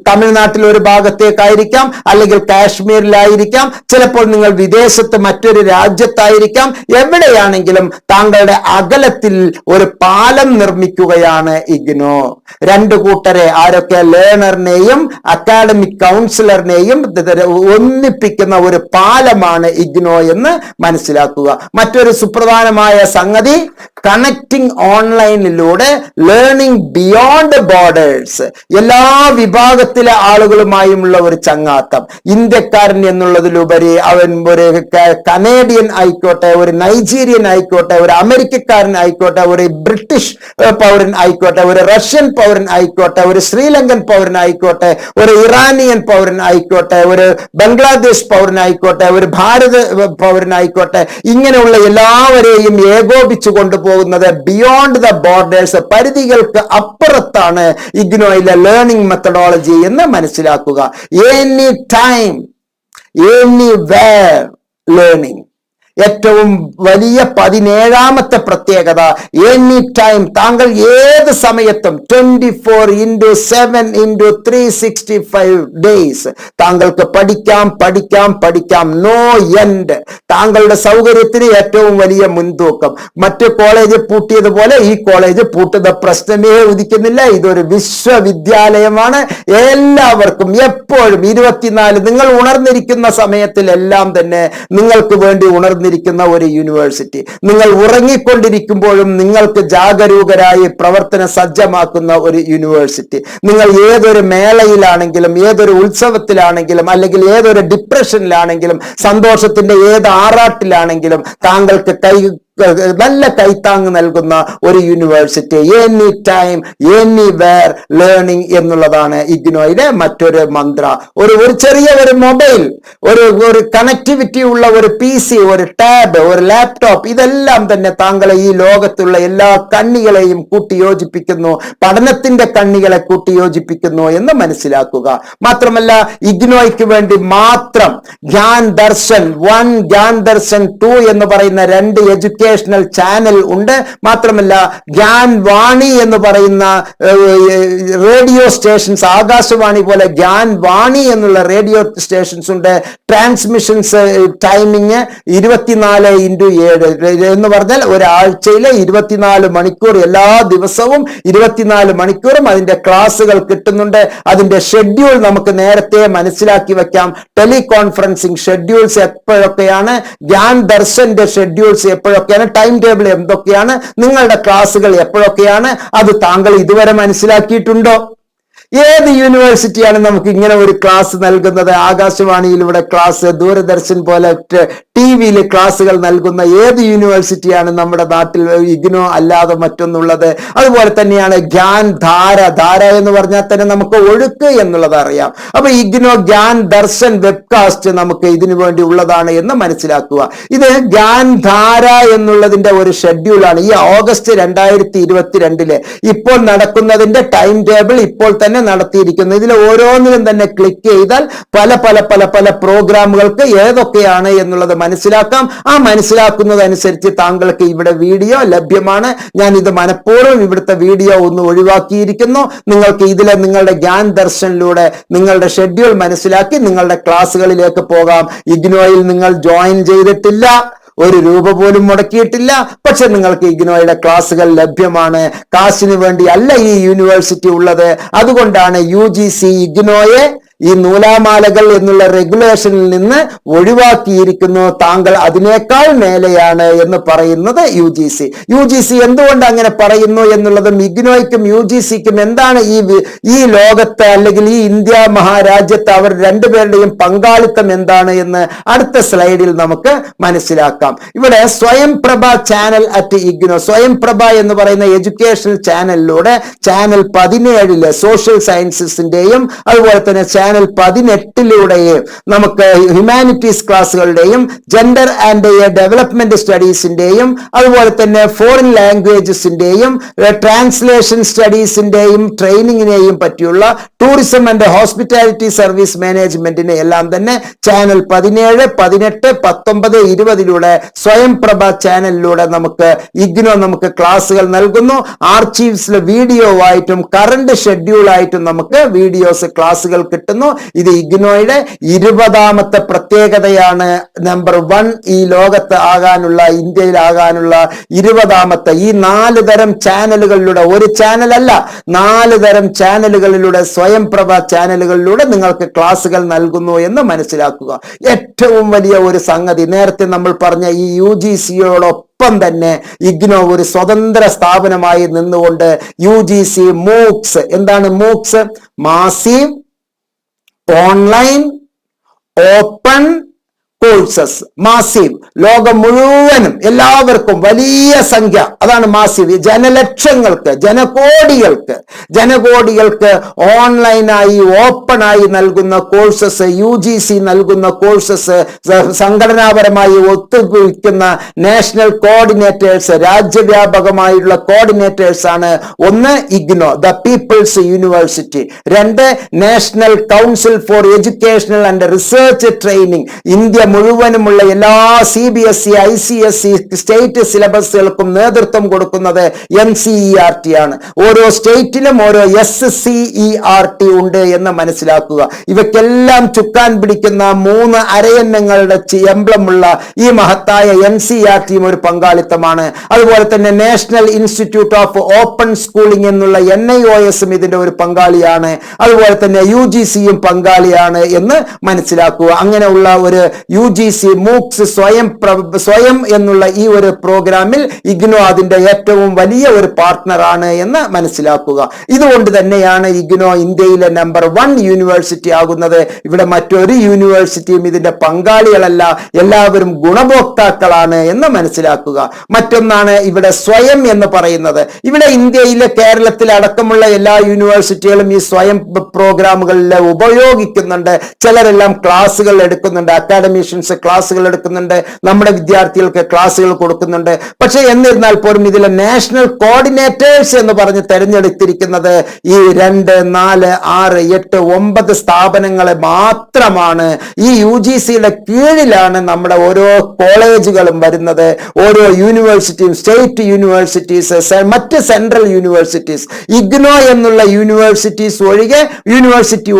തമിഴ്നാട്ടിൽ ഒരു ഭാഗത്തേക്കായിരിക്കാം, അല്ലെങ്കിൽ കാശ്മീരിലായിരിക്കാം, ചിലപ്പോൾ നിങ്ങൾ വിദേശത്ത് മറ്റൊരു രാജ്യത്തായിരിക്കാം. എവിടെയാണെങ്കിലും താങ്കളുടെ അകലത്തിൽ ഒരു പാലം നിർമ്മിക്കുകയാണ് ഇഗ്നോ. 2 കൂട്ടരെ, ആരൊക്കെ? ലേണറിനെയും അക്കാഡമിക് കൗൺസിലറിനെയും ഒന്നിപ്പിക്കുന്ന ഒരു പാലമാണ് ഇഗ്നോ എന്ന് മനസ്സിലാക്കുക. മറ്റൊരു സുപ്രധാനമായ സംഗതി, കണക്റ്റിംഗ് ഓൺലൈനിലൂടെ ലേണിംഗ് ബിയോണ്ട് ബോർഡേഴ്സ്, എല്ലാ വിഭാഗത്തിലെ ആളുകളുമായുമുള്ള ഒരു ചങ്ങാത്തം. ഇന്ത്യക്കാരൻ എന്നുള്ളതിലുപരി അവൻ ഒരു കനേഡിയൻ ആയിക്കോട്ടെ, ഒരു നൈജീരിയൻ ആയിക്കോട്ടെ, ഒരു അമേരിക്കക്കാരൻ ആയിക്കോട്ടെ, ഒരു ബ്രിട്ടീഷ് പൗരൻ ആയിക്കോട്ടെ, ഒരു റഷ്യൻ പൗരൻ ആയിക്കോട്ടെ, ഒരു ശ്രീലങ്കൻ പൗരൻ ആയിക്കോട്ടെ, ഒരു ഇറാനിയൻ പൗരൻ ആയിക്കോട്ടെ, ഒരു ബംഗ്ലാദേശ് പൗരനായിക്കോട്ടെ, ഒരു ഭാരത പൗരനായിക്കോട്ടെ, ഇങ്ങനെയുള്ള എല്ലാവരെയും ഏകോപിച്ചു കൊണ്ടുപോകുന്നത് ബിയോണ്ട് ദ ബോർഡേഴ്സ്, പരിധികൾക്ക് അപ്പുറത്താണ് ഇഗ്നോയിലെ ലേണിംഗ് മെത്തഡോളജി എന്ന് മനസ്സിലാക്കുക. Any time anywhere learning. ഏറ്റവും വലിയ 17ാമത്തെ പ്രത്യേകത, എനി ടൈം, താങ്കൾ ഏത് സമയത്തും 24/7/365 ഡേയ്സ് താങ്കൾക്ക് പഠിക്കാം, നോ എൻഡ്. താങ്കളുടെ സൗകര്യത്തിന് ഏറ്റവും വലിയ മുൻതൂക്കം. മറ്റു കോളേജ് പൂട്ടിയതുപോലെ ഈ കോളേജ് പൂട്ടുന്ന പ്രശ്നമേ ഉദിക്കുന്നില്ല. ഇതൊരു വിശ്വവിദ്യാലയമാണ്. എല്ലാവർക്കും എപ്പോഴും 24, നിങ്ങൾ ഉണർന്നിരിക്കുന്ന സമയത്തിലെല്ലാം തന്നെ നിങ്ങൾക്ക് വേണ്ടി ഉണർന്നിരിക്കുന്ന ഒരു യൂണിവേഴ്സിറ്റി. നിങ്ങൾ ഉറങ്ങിക്കൊണ്ടിരിക്കുമ്പോഴും നിങ്ങൾക്ക് ജാഗരൂകരായി പ്രവർത്തന സജ്ജമാക്കുന്ന ഒരു യൂണിവേഴ്സിറ്റി. നിങ്ങൾ ഏതൊരു മേളയിലാണെങ്കിലും, ഏതൊരു ഉത്സവത്തിലാണെങ്കിലും, അല്ലെങ്കിൽ ഏതൊരു ഡിപ്രഷനിലാണെങ്കിലും, സന്തോഷത്തിന്റെ ഏത് ആറാട്ടിലാണെങ്കിലും താങ്കൾക്ക് നല്ല കൈത്താങ് നൽകുന്ന ഒരു university. Any time anywhere learning എന്നുള്ളതാണ് ഇഗ്നോയിലെ മറ്റൊരു മന്ത്ര. ഒരു ചെറിയ ഒരു മൊബൈൽ, ഒരു കണക്ടിവിറ്റി ഉള്ള ഒരു PC, ഒരു ടാബ്, ഒരു ലാപ്ടോപ്പ്, ഇതെല്ലാം തന്നെ താങ്കളെ ഈ ലോകത്തുള്ള എല്ലാ കണ്ണികളെയും കൂട്ടിയോജിപ്പിക്കുന്നു, പഠനത്തിന്റെ കണ്ണികളെ കൂട്ടിയോജിപ്പിക്കുന്നു എന്ന് മനസ്സിലാക്കുക. മാത്രമല്ല ഇഗ്നോയ്ക്ക് വേണ്ടി മാത്രം ജ്ഞാൻ ദർശൻ 1, ജ്ഞാൻ ദർശൻ 2 എന്ന് പറയുന്ന 2 എഡ്യൂക്കേഷണൽ ചാനൽ ഉണ്ട്. മാത്രമല്ല ജ്ഞാൻ വാണി എന്ന് പറയുന്ന റേഡിയോ സ്റ്റേഷൻസ്, ആകാശവാണി പോലെ ജ്ഞാൻ വാണി എന്നുള്ള റേഡിയോ സ്റ്റേഷൻസ് ഉണ്ട്. ട്രാൻസ്മിഷൻസ് ടൈമിങ് 24/7 എന്ന് പറഞ്ഞാൽ ഒരാഴ്ചയിലെ 24 മണിക്കൂർ, എല്ലാ ദിവസവും 24 മണിക്കൂറും അതിന്റെ ക്ലാസ്സുകൾ കിട്ടുന്നുണ്ട്. അതിന്റെ ഷെഡ്യൂൾ നമുക്ക് നേരത്തെ മനസ്സിലാക്കി വെക്കാം. ടെലികോൺഫറൻസിങ് ഷെഡ്യൂൾസ് എപ്പോഴൊക്കെയാണ്, ജ്ഞാൻ ദർശന്റെ ഷെഡ്യൂൾസ് എപ്പോഴൊക്കെയാണ്, ടൈം ടേബിൾ എന്തൊക്കെയാണ്, നിങ്ങളുടെ ക്ലാസ്സുകൾ എപ്പോഴൊക്കെയാണ്, അത് താങ്കൾ ഇതുവരെ മനസ്സിലാക്കിയിട്ടുണ്ടോ? ഏത് യൂണിവേഴ്സിറ്റിയാണ് നമുക്ക് ഇങ്ങനെ ഒരു ക്ലാസ് നൽകുന്നത്? ആകാശവാണിയിലൂടെ ക്ലാസ്, ദൂരദർശൻ പോലെ TV-യിൽ ക്ലാസ്സുകൾ നൽകുന്ന ഏത് യൂണിവേഴ്സിറ്റിയാണ് നമ്മുടെ നാട്ടിൽ ഇഗ്നോ അല്ലാതെ മറ്റൊന്നുള്ളത്? അതുപോലെ തന്നെയാണ് ജ്ഞാൻ ധാര എന്ന് പറഞ്ഞാൽ തന്നെ നമുക്ക് ഒഴുക്ക് എന്നുള്ളത് അറിയാം. അപ്പൊ ഇഗ്നോ ജ്ഞാൻ ദർശൻ വെബ്കാസ്റ്റ് നമുക്ക് ഇതിനു വേണ്ടി ഉള്ളതാണ് എന്ന് മനസ്സിലാക്കുക. ഇത് ജ്ഞാൻ ധാര എന്നുള്ളതിന്റെ ഒരു ഷെഡ്യൂളാണ്. ഈ ഓഗസ്റ്റ് 2022 ഇപ്പോൾ നടക്കുന്നതിന്റെ ടൈം ടേബിൾ ഇപ്പോൾ തന്നെ നടത്തിയിരിക്കുന്നു. ഇതിൽ ഓരോന്നിലും തന്നെ ക്ലിക്ക് ചെയ്താൽ പല പ്രോഗ്രാമുകൾക്ക് ഏതൊക്കെയാണ് എന്നുള്ളത് മനസ്സിലാക്കാം. ആ മനസ്സിലാക്കുന്നതനുസരിച്ച് താങ്കൾക്ക് ഇവിടെ വീഡിയോ ലഭ്യമാണ്. ഞാൻ ഇത് മനഃപൂർവ്വം ഇവിടുത്തെ വീഡിയോ ഒന്ന് ഒഴിവാക്കിയിരിക്കുന്നു. നിങ്ങൾക്ക് ഇതിലെ നിങ്ങളുടെ ജ്ഞാൻ ദർശനിലൂടെ നിങ്ങളുടെ ഷെഡ്യൂൾ മനസ്സിലാക്കി നിങ്ങളുടെ ക്ലാസ്സുകളിലേക്ക് പോകാം. ഇഗ്നോയിൽ നിങ്ങൾ ജോയിൻ ചെയ്തിട്ടില്ല, 1 രൂപ പോലും മുടക്കിയിട്ടില്ല, പക്ഷെ നിങ്ങൾക്ക് ഇഗ്നോയുടെ ക്ലാസ്സുകൾ ലഭ്യമാണ്. കാശിന് വേണ്ടി അല്ല ഈ യൂണിവേഴ്സിറ്റി ഉള്ളത്. അതുകൊണ്ടാണ് UGC ഇഗ്നോയെ ഈ നൂലാമാലകൾ എന്നുള്ള റെഗുലേഷനിൽ നിന്ന് ഒഴിവാക്കിയിരിക്കുന്നു. താങ്കൾ അതിനേക്കാൾ മേലെയാണ് എന്ന് പറയുന്നത് UGC എന്തുകൊണ്ട് അങ്ങനെ പറയുന്നു എന്നുള്ളതും ഇഗ്നോയ്ക്കും UGCക്കും എന്താണ് ഈ ലോകത്ത് അല്ലെങ്കിൽ ഈ ഇന്ത്യ മഹാരാജ്യത്ത് അവർ രണ്ടുപേരുടെയും പങ്കാളിത്തം എന്താണ് എന്ന് അടുത്ത സ്ലൈഡിൽ നമുക്ക് മനസ്സിലാക്കാം. ഇവിടെ സ്വയംപ്രഭ ചാനൽ അറ്റ് ഇഗ്നോ, സ്വയംപ്രഭ എന്ന് പറയുന്ന എഡ്യൂക്കേഷണൽ ചാനലിലൂടെ ചാനൽ 17 സോഷ്യൽ സയൻസസിന്റെയും അതുപോലെ തന്നെ ചാനൽ 18 നമുക്ക് ഹ്യൂമാനിറ്റീസ് ക്ലാസ്സുകളുടെയും ജെൻഡർ ആൻഡ് ഡെവലപ്മെന്റ് സ്റ്റഡീസിന്റെയും അതുപോലെ തന്നെ ഫോറിൻ ലാംഗ്വേജസിന്റെയും ട്രാൻസ്ലേഷൻ സ്റ്റഡീസിന്റെയും ട്രെയിനിങ്ങിനെയും പറ്റിയുള്ള ടൂറിസം ആൻഡ് ഹോസ്പിറ്റാലിറ്റി സർവീസ് മാനേജ്മെന്റിനെ എല്ലാം തന്നെ ചാനൽ 17, 18, 19, 20 സ്വയംപ്രഭ ചാനലിലൂടെ നമുക്ക് ക്ലാസ്സുകൾ നൽകുന്നു. ആർച്ചീവ്സിലെ വീഡിയോ ആയിട്ടും കറണ്ട് ഷെഡ്യൂൾ ആയിട്ടും നമുക്ക് വീഡിയോസ് ക്ലാസ്സുകൾ കിട്ടുന്നു. മനസ്സിലാക്കുന്നു. ഇത് ഇഗ്നോയുടെ 20ാമത്തെ പ്രത്യേകതയാണ്. നമ്പർ 1 ഈ ലോകത്ത് ആകാനുള്ള, ഇന്ത്യയിലാകാനുള്ള 20ാമത്തെ. ഈ 4 തരം ചാനലുകളിലൂടെ, ഒരു ചാനലല്ല 4 തരം ചാനലുകളിലൂടെ, സ്വയംപ്രഭ ചാനലുകളിലൂടെ നിങ്ങൾക്ക് ക്ലാസുകൾ നൽകുന്നു എന്ന് മനസ്സിലാക്കുക. ഏറ്റവും വലിയ ഒരു സംഗതി, നേരത്തെ നമ്മൾ പറഞ്ഞ ഈ UGCയോടൊപ്പം തന്നെ ഇഗ്നോ ഒരു സ്വതന്ത്ര സ്ഥാപനമായി നിന്നുകൊണ്ട് UGC മൂക്സ്, എന്താണ് MOOCs? Massive online open courses. Massive, ലോകം മുഴുവനും എല്ലാവർക്കും വലിയ സംഖ്യ, അതാണ് മാസീവ്. ജനലക്ഷങ്ങൾക്ക്, ജനകോടികൾക്ക് ഓൺലൈനായി ഓപ്പണായി നൽകുന്ന കോഴ്സസ്, UGC നൽകുന്ന കോഴ്സസ്, സംഘടനാപരമായി ഒത്തുപിടിക്കുന്ന നാഷണൽ കോർഡിനേറ്റേഴ്സ്, രാജ്യവ്യാപകമായുള്ള കോർഡിനേറ്റേഴ്സ് ആണ്. ഒന്ന് IGNOU, the people's university. 2 national council for educational and research training. India മുഴുവനുമുള്ള എല്ലാ CBSE, ICSE സ്റ്റേറ്റ് സിലബസുകൾക്കും നേതൃത്വം കൊടുക്കുന്നത് NCERT ആണ്. ഓരോ സ്റ്റേറ്റിലും ഓരോ SCERT ഉണ്ട് എന്ന് മനസ്സിലാക്കുക. ഇവയ്ക്കെല്ലാം ചുക്കാൻ പിടിക്കുന്ന 3 അരയന്നങ്ങളുടെ എംബ്ലമുള്ള ഈ മഹത്തായ NCERTയും ഒരു പങ്കാളിത്തമാണ്. അതുപോലെ തന്നെ national institute of open schooling എന്നുള്ള NIOSും ഇതിന്റെ ഒരു പങ്കാളിയാണ്. അതുപോലെ തന്നെ UGCയും പങ്കാളിയാണ് എന്ന് മനസ്സിലാക്കുക. അങ്ങനെയുള്ള ഒരു UGC മൂക്സ് സ്വയം എന്നുള്ള ഈ ഒരു പ്രോഗ്രാമിൽ ഇഗ്നോ അതിന്റെ ഏറ്റവും വലിയ ഒരു പാർട്ട്ണറാണ് എന്ന് മനസ്സിലാക്കുക. ഇതുകൊണ്ട് തന്നെയാണ് ഇഗ്നോ ഇന്ത്യയിലെ നമ്പർ 1 യൂണിവേഴ്സിറ്റി ആകുന്നത്. ഇവിടെ മറ്റൊരു യൂണിവേഴ്സിറ്റിയും ഇതിന്റെ പങ്കാളികളല്ല, എല്ലാവരും ഗുണഭോക്താക്കളാണ് എന്ന് മനസ്സിലാക്കുക. മറ്റൊന്നാണ് ഇവിടെ സ്വയം എന്ന് പറയുന്നത്. ഇവിടെ ഇന്ത്യയിലെ, കേരളത്തിലെ അടക്കമുള്ള എല്ലാ യൂണിവേഴ്സിറ്റികളും ഈ സ്വയം പ്രോഗ്രാമുകളിൽ ഉപയോഗിക്കുന്നുണ്ട്. ചിലരെല്ലാം ക്ലാസുകൾ എടുക്കുന്നുണ്ട്, അക്കാഡമീഷ്യൻസ് ക്ലാസുകൾ എടുക്കുന്നുണ്ട്, നമ്മുടെ വിദ്യാർത്ഥികൾക്ക് ക്ലാസുകൾ കൊടുക്കുന്നുണ്ട്. പക്ഷെ എന്നിരുന്നാൽ പോലും ഇതിലെ നാഷണൽ കോർഡിനേറ്റേഴ്സ് എന്ന് പറഞ്ഞ് തെരഞ്ഞെടുത്തിരിക്കുന്നത് ഈ 2, 4, 6, 8, 9 സ്ഥാപനങ്ങളെ മാത്രമാണ്. ഈ UGCയുടെ കീഴിലാണ് നമ്മുടെ ഓരോ കോളേജുകളും വരുന്നത്, ഓരോ യൂണിവേഴ്സിറ്റിയും, സ്റ്റേറ്റ് യൂണിവേഴ്സിറ്റീസ്, മറ്റ് സെൻട്രൽ യൂണിവേഴ്സിറ്റീസ്. ഇഗ്നോ എന്നുള്ള യൂണിവേഴ്സിറ്റി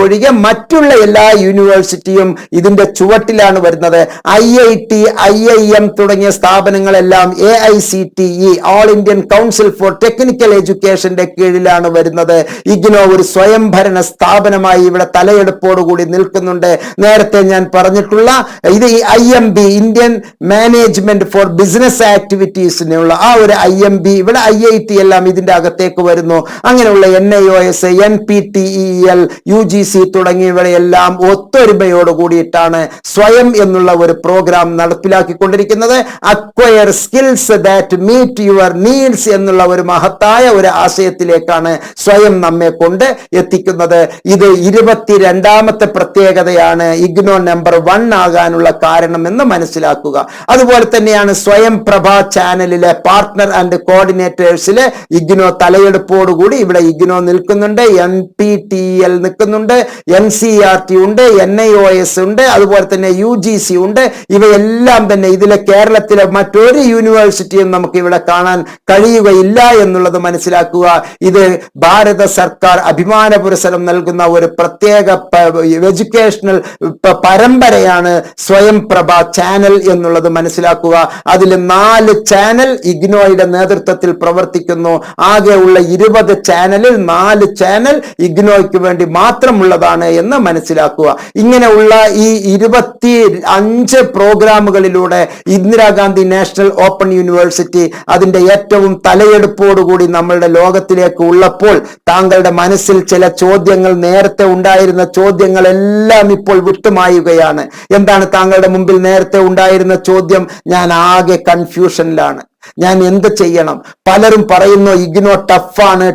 ഒഴികെ മറ്റുള്ള എല്ലാ യൂണിവേഴ്സിറ്റിയും ഇതിന്റെ ചുവട്ടിലാണ് വരുന്നത്. IIT, IIM തുടങ്ങിയ സ്ഥാപനങ്ങളെല്ലാം AICTE, all Indian council for technical എഡ്യൂക്കേഷന്റെ കീഴിലാണ് വരുന്നത്. ഇഗ്നോ ഒരു സ്വയംഭരണ സ്ഥാപനമായി ഇവിടെ തലയെടുപ്പോടുകൂടി നിൽക്കുന്നുണ്ട്. നേരത്തെ ഞാൻ പറഞ്ഞിട്ടുള്ള ഇത് ഈ IMB, Indian management for business ആക്ടിവിറ്റീസിനുള്ള ആ ഒരു IMB, ഇവിടെ IIT എല്ലാം ഇതിന്റെ അകത്തേക്ക് വരുന്നു. അങ്ങനെയുള്ള NIOS, NPTEL, UGC തുടങ്ങിയവയെല്ലാം ഒത്തൊരുമയോട് കൂടിയിട്ടാണ് സ്വയം എന്നുള്ള ഒരു പ്രോഗ്രാം നടപ്പിലാക്കിക്കൊണ്ടിരിക്കുന്നത്. Acquire skills that meet your needs എന്നുള്ള ഒരു മഹത്തായ ഒരു ആശയത്തിലേക്കാണ് സ്വയം നമ്മെ കൊണ്ട് എത്തിക്കുന്നത്. ഇത് 22ാമത്തെ പ്രത്യേകതയാണ് ഇഗ്നോ നമ്പർ 1 ആകാനുള്ള കാരണം എന്ന് മനസ്സിലാക്കുക. അതുപോലെ തന്നെയാണ് സ്വയം പ്രഭ ചാനലിലെ പാർട്ട്ണർ ആൻഡ് കോർഡിനേറ്റേഴ്സിലെ ഇഗ്നോ തലയെടുപ്പോടുകൂടി ഇവിടെ ഇഗ്നോ നിൽക്കുന്നുണ്ട്, NPTEL നിൽക്കുന്നുണ്ട്, NCERT ഉണ്ട്, NIOS ഉണ്ട്, അതുപോലെ തന്നെ UGC ഉണ്ട്. ഇവയെല്ലാം തന്നെ ഇതിലെ കേരളത്തിലെ മറ്റൊരു യൂണിവേഴ്സിറ്റിയും നമുക്ക് ഇവിടെ കാണാൻ കഴിയുകയില്ല എന്നുള്ളത് മനസ്സിലാക്കുക. ഇത് ഭാരത സർക്കാർ അഭിമാന പുരസ്സരം നൽകുന്ന ഒരു പ്രത്യേക എഡ്യൂക്കേഷണൽ പരമ്പരയാണ് സ്വയം പ്രഭ ചാനൽ എന്നുള്ളത് മനസ്സിലാക്കുക. അതിൽ 4 ചാനൽ ഇഗ്നോയുടെ നേതൃത്വത്തിൽ പ്രവർത്തിക്കുന്നു. ആകെ ഉള്ള 20 ചാനലിൽ 4 ചാനൽ ഇഗ്നോയ്ക്ക് വേണ്ടി മാത്രമുള്ളതാണ് എന്ന് മനസ്സിലാക്കുക. ഇങ്ങനെയുള്ള ഈ 25 പ്രോഗ്രാമുകളിലൂടെ ഇന്ദിരാഗാന്ധി നാഷണൽ ഓപ്പൺ യൂണിവേഴ്സിറ്റി അതിന്റെ ഏറ്റവും തലയെടുപ്പോടുകൂടി നമ്മളുടെ ലോകത്തിലേക്ക് ഉള്ളപ്പോൾ താങ്കളുടെ മനസ്സിൽ ചില ചോദ്യങ്ങൾ, നേരത്തെ ഉണ്ടായിരുന്ന ചോദ്യങ്ങളെല്ലാം ഇപ്പോൾ വിട്ടുമായുകയാണ്. എന്താണ് താങ്കളുടെ മുമ്പിൽ നേരത്തെ ഉണ്ടായിരുന്ന ചോദ്യം? ഞാൻ ആകെ കൺഫ്യൂഷനിലാണ്, ഞാൻ എന്ത് ചെയ്യണം? പലരും പറയുന്നു ഇഗ്നോ ടഫാണ്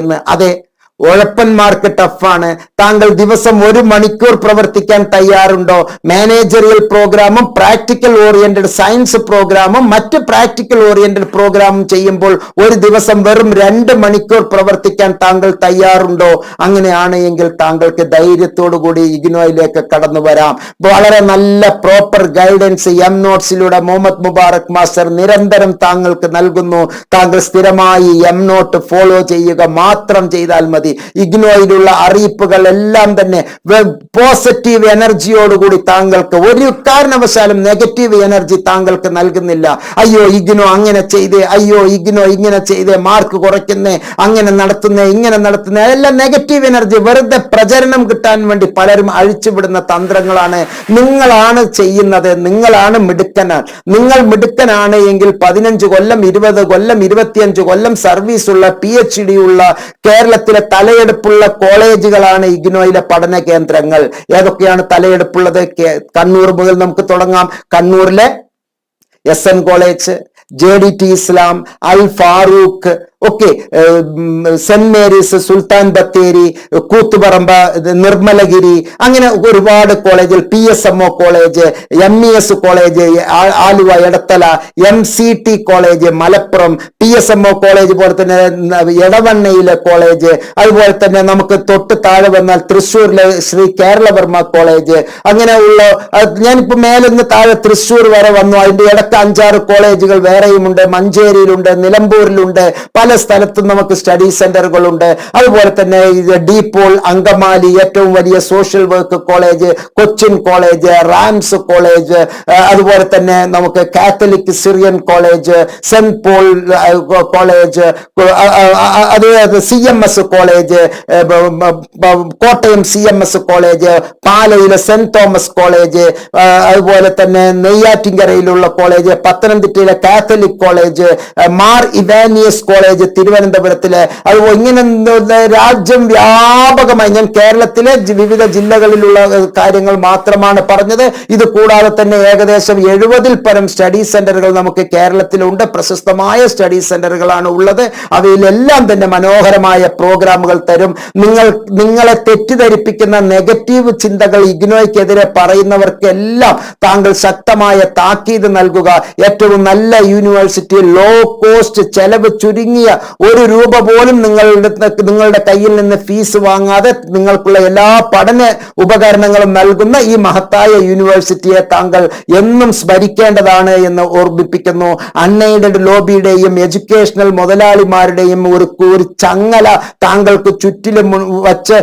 എന്ന്. അതെ, ഉഴപ്പന്മാർക്ക് ടഫാണ്. താങ്കൾ ദിവസം 1 മണിക്കൂർ പ്രവർത്തിക്കാൻ തയ്യാറുണ്ടോ? മാനേജറിയൽ പ്രോഗ്രാമും പ്രാക്ടിക്കൽ ഓറിയന്റഡ് സയൻസ് പ്രോഗ്രാമും മറ്റ് പ്രാക്ടിക്കൽ ഓറിയന്റഡ് പ്രോഗ്രാമും ചെയ്യുമ്പോൾ ഒരു ദിവസം വെറും 2 മണിക്കൂർ പ്രവർത്തിക്കാൻ താങ്കൾ തയ്യാറുണ്ടോ? അങ്ങനെയാണ് എങ്കിൽ താങ്കൾക്ക് ധൈര്യത്തോടുകൂടി ഇഗ്നോയിലേക്ക് കടന്നു വരാം. വളരെ നല്ല പ്രോപ്പർ ഗൈഡൻസ് നോട്ട്സിലൂടെ മുഹമ്മദ് മുബാറക് മാസ്റ്റർ നിരന്തരം താങ്കൾക്ക് നൽകുന്നു. താങ്കൾ സ്ഥിരമായി നോട്ട് ഫോളോ ചെയ്യുക മാത്രം ചെയ്താൽ മതി. നടത്തി. ഇഗ്നോയിലുള്ള അറിയിപ്പുകൾ എല്ലാം തന്നെ പോസിറ്റീവ് എനർജിയോടുകൂടി താങ്കൾക്ക് ഒരു കാരണവശാലും നെഗറ്റീവ് എനർജി താങ്കൾക്ക് നൽകുന്നില്ല. അയ്യോ ഇഗ്നോ അങ്ങനെ ചെയ്തേ, അയ്യോ ഇഗ്നോ ഇങ്ങനെ ചെയ്തേ, മാർക്ക് കുറയ്ക്കുന്നേ, അങ്ങനെ നടത്തുന്നേ, ഇങ്ങനെ നടത്തുന്നേ, എല്ലാം നെഗറ്റീവ് എനർജി വെറുതെ പ്രചരണം കിട്ടാൻ വേണ്ടി പലരും അഴിച്ചുവിടുന്ന തന്ത്രങ്ങളാണ്. നിങ്ങളാണ് ചെയ്യുന്നത്, നിങ്ങളാണ് മിടുക്കനാണ്. നിങ്ങൾ മിടുക്കനാണ് എങ്കിൽ 15 കൊല്ലം 20 കൊല്ലം 25 കൊല്ലം സർവീസ് ഉള്ള PhD ഉള്ള കേരളത്തിലെ തലയെടുപ്പുള്ള കോളേജുകളാണ് ഇഗ്നോയിലെ പഠന കേന്ദ്രങ്ങൾ. ഏതൊക്കെയാണ് തലയെടുപ്പുള്ളത്? കണ്ണൂർ മുതൽ നമുക്ക് തുടങ്ങാം. കണ്ണൂരിലെ SN കോളേജ്, JDT ഇസ്ലാം, അൽ Farooq, okay, saint Mary's, Sultan Bathery, Koothuparamba, Nirmalagiri, അങ്ങനെ ഒരുപാട് കോളേജിൽ, PSMO college, MES college Aluva Edathala, MCT college Malappuram, PSMO college പോലെ തന്നെ എടവണ്ണയിലെ കോളേജ്, അതുപോലെ തന്നെ നമുക്ക് തൊട്ട് താഴെ വന്നാൽ തൃശ്ശൂരിലെ ശ്രീ കേരളവർമ്മ കോളേജ്, അങ്ങനെയുള്ള ഞാനിപ്പോ മേലിന്ന് താഴെ തൃശ്ശൂർ വരെ വന്നു. അതിന്റെ ഇടയ്ക്ക് 5-6 കോളേജുകൾ വേറെയുമുണ്ട്. മഞ്ചേരിയിലുണ്ട്, നിലമ്പൂരിലുണ്ട്, പല സ്ഥലത്തും നമുക്ക് സ്റ്റഡി സെന്ററുകളുണ്ട്. അതുപോലെ തന്നെ ഡീപോൾ, അങ്കമാലി ഏറ്റവും വലിയ social work college, Cochin college, റാംസ് കോളേജ്, അതുപോലെ തന്നെ നമുക്ക് Catholic Syrian college, Saint Paul college, അത് CMS college, Kottayam CMS college, പാലയിലെ സെന്റ് തോമസ് കോളേജ്, അതുപോലെ തന്നെ നെയ്യാറ്റിൻകരയിലുള്ള കോളേജ്, പത്തനംതിട്ടയിലെ Catholic college, Mar Ivanios college തിരുവനന്തപുരത്തിലെ, അതുപോലെ ഇങ്ങനെ രാജ്യം വ്യാപകമായി ഞാൻ കേരളത്തിലെ വിവിധ ജില്ലകളിലുള്ള കാര്യങ്ങൾ മാത്രമാണ് പറഞ്ഞത്. ഇത് കൂടാതെ തന്നെ ഏകദേശം 70-ൽ പരം സ്റ്റഡി സെന്ററുകൾ നമുക്ക് കേരളത്തിലുണ്ട്. പ്രശസ്തമായ സ്റ്റഡി സെന്ററുകളാണ് ഉള്ളത്. അവയിലെല്ലാം തന്നെ മനോഹരമായ പ്രോഗ്രാമുകൾ തരും. നിങ്ങളെ തെറ്റിദ്ധരിപ്പിക്കുന്ന നെഗറ്റീവ് ചിന്തകൾ ഇഗ്നോയ്ക്കെതിരെ പറയുന്നവർക്കെല്ലാം താങ്കൾ ശക്തമായ താക്കീത് നൽകുക. ഏറ്റവും നല്ല യൂണിവേഴ്സിറ്റി, ലോ കോസ്റ്റ്, ചെലവ് ചുരുങ്ങിയ ₹1 പോലും നിങ്ങളുടെ കയ്യിൽ നിന്ന് ഫീസ് വാങ്ങാതെ നിങ്ങൾക്കുള്ള എല്ലാ പഠന ഉപകരണങ്ങളും നൽകുന്ന ഈ മഹത്തായ യൂണിവേഴ്സിറ്റിയെ താങ്കൾ എന്നും സ്മരിക്കേണ്ടതാണ് എന്ന് ഓർമ്മിപ്പിക്കുന്നു. അൺഎയ്ഡഡ് ലോബിയുടെയും എഡ്യൂക്കേഷണൽ മുതലാളിമാരുടെയും ഒരു ചങ്ങല താങ്കൾക്ക് ചുറ്റിലും വച്ച്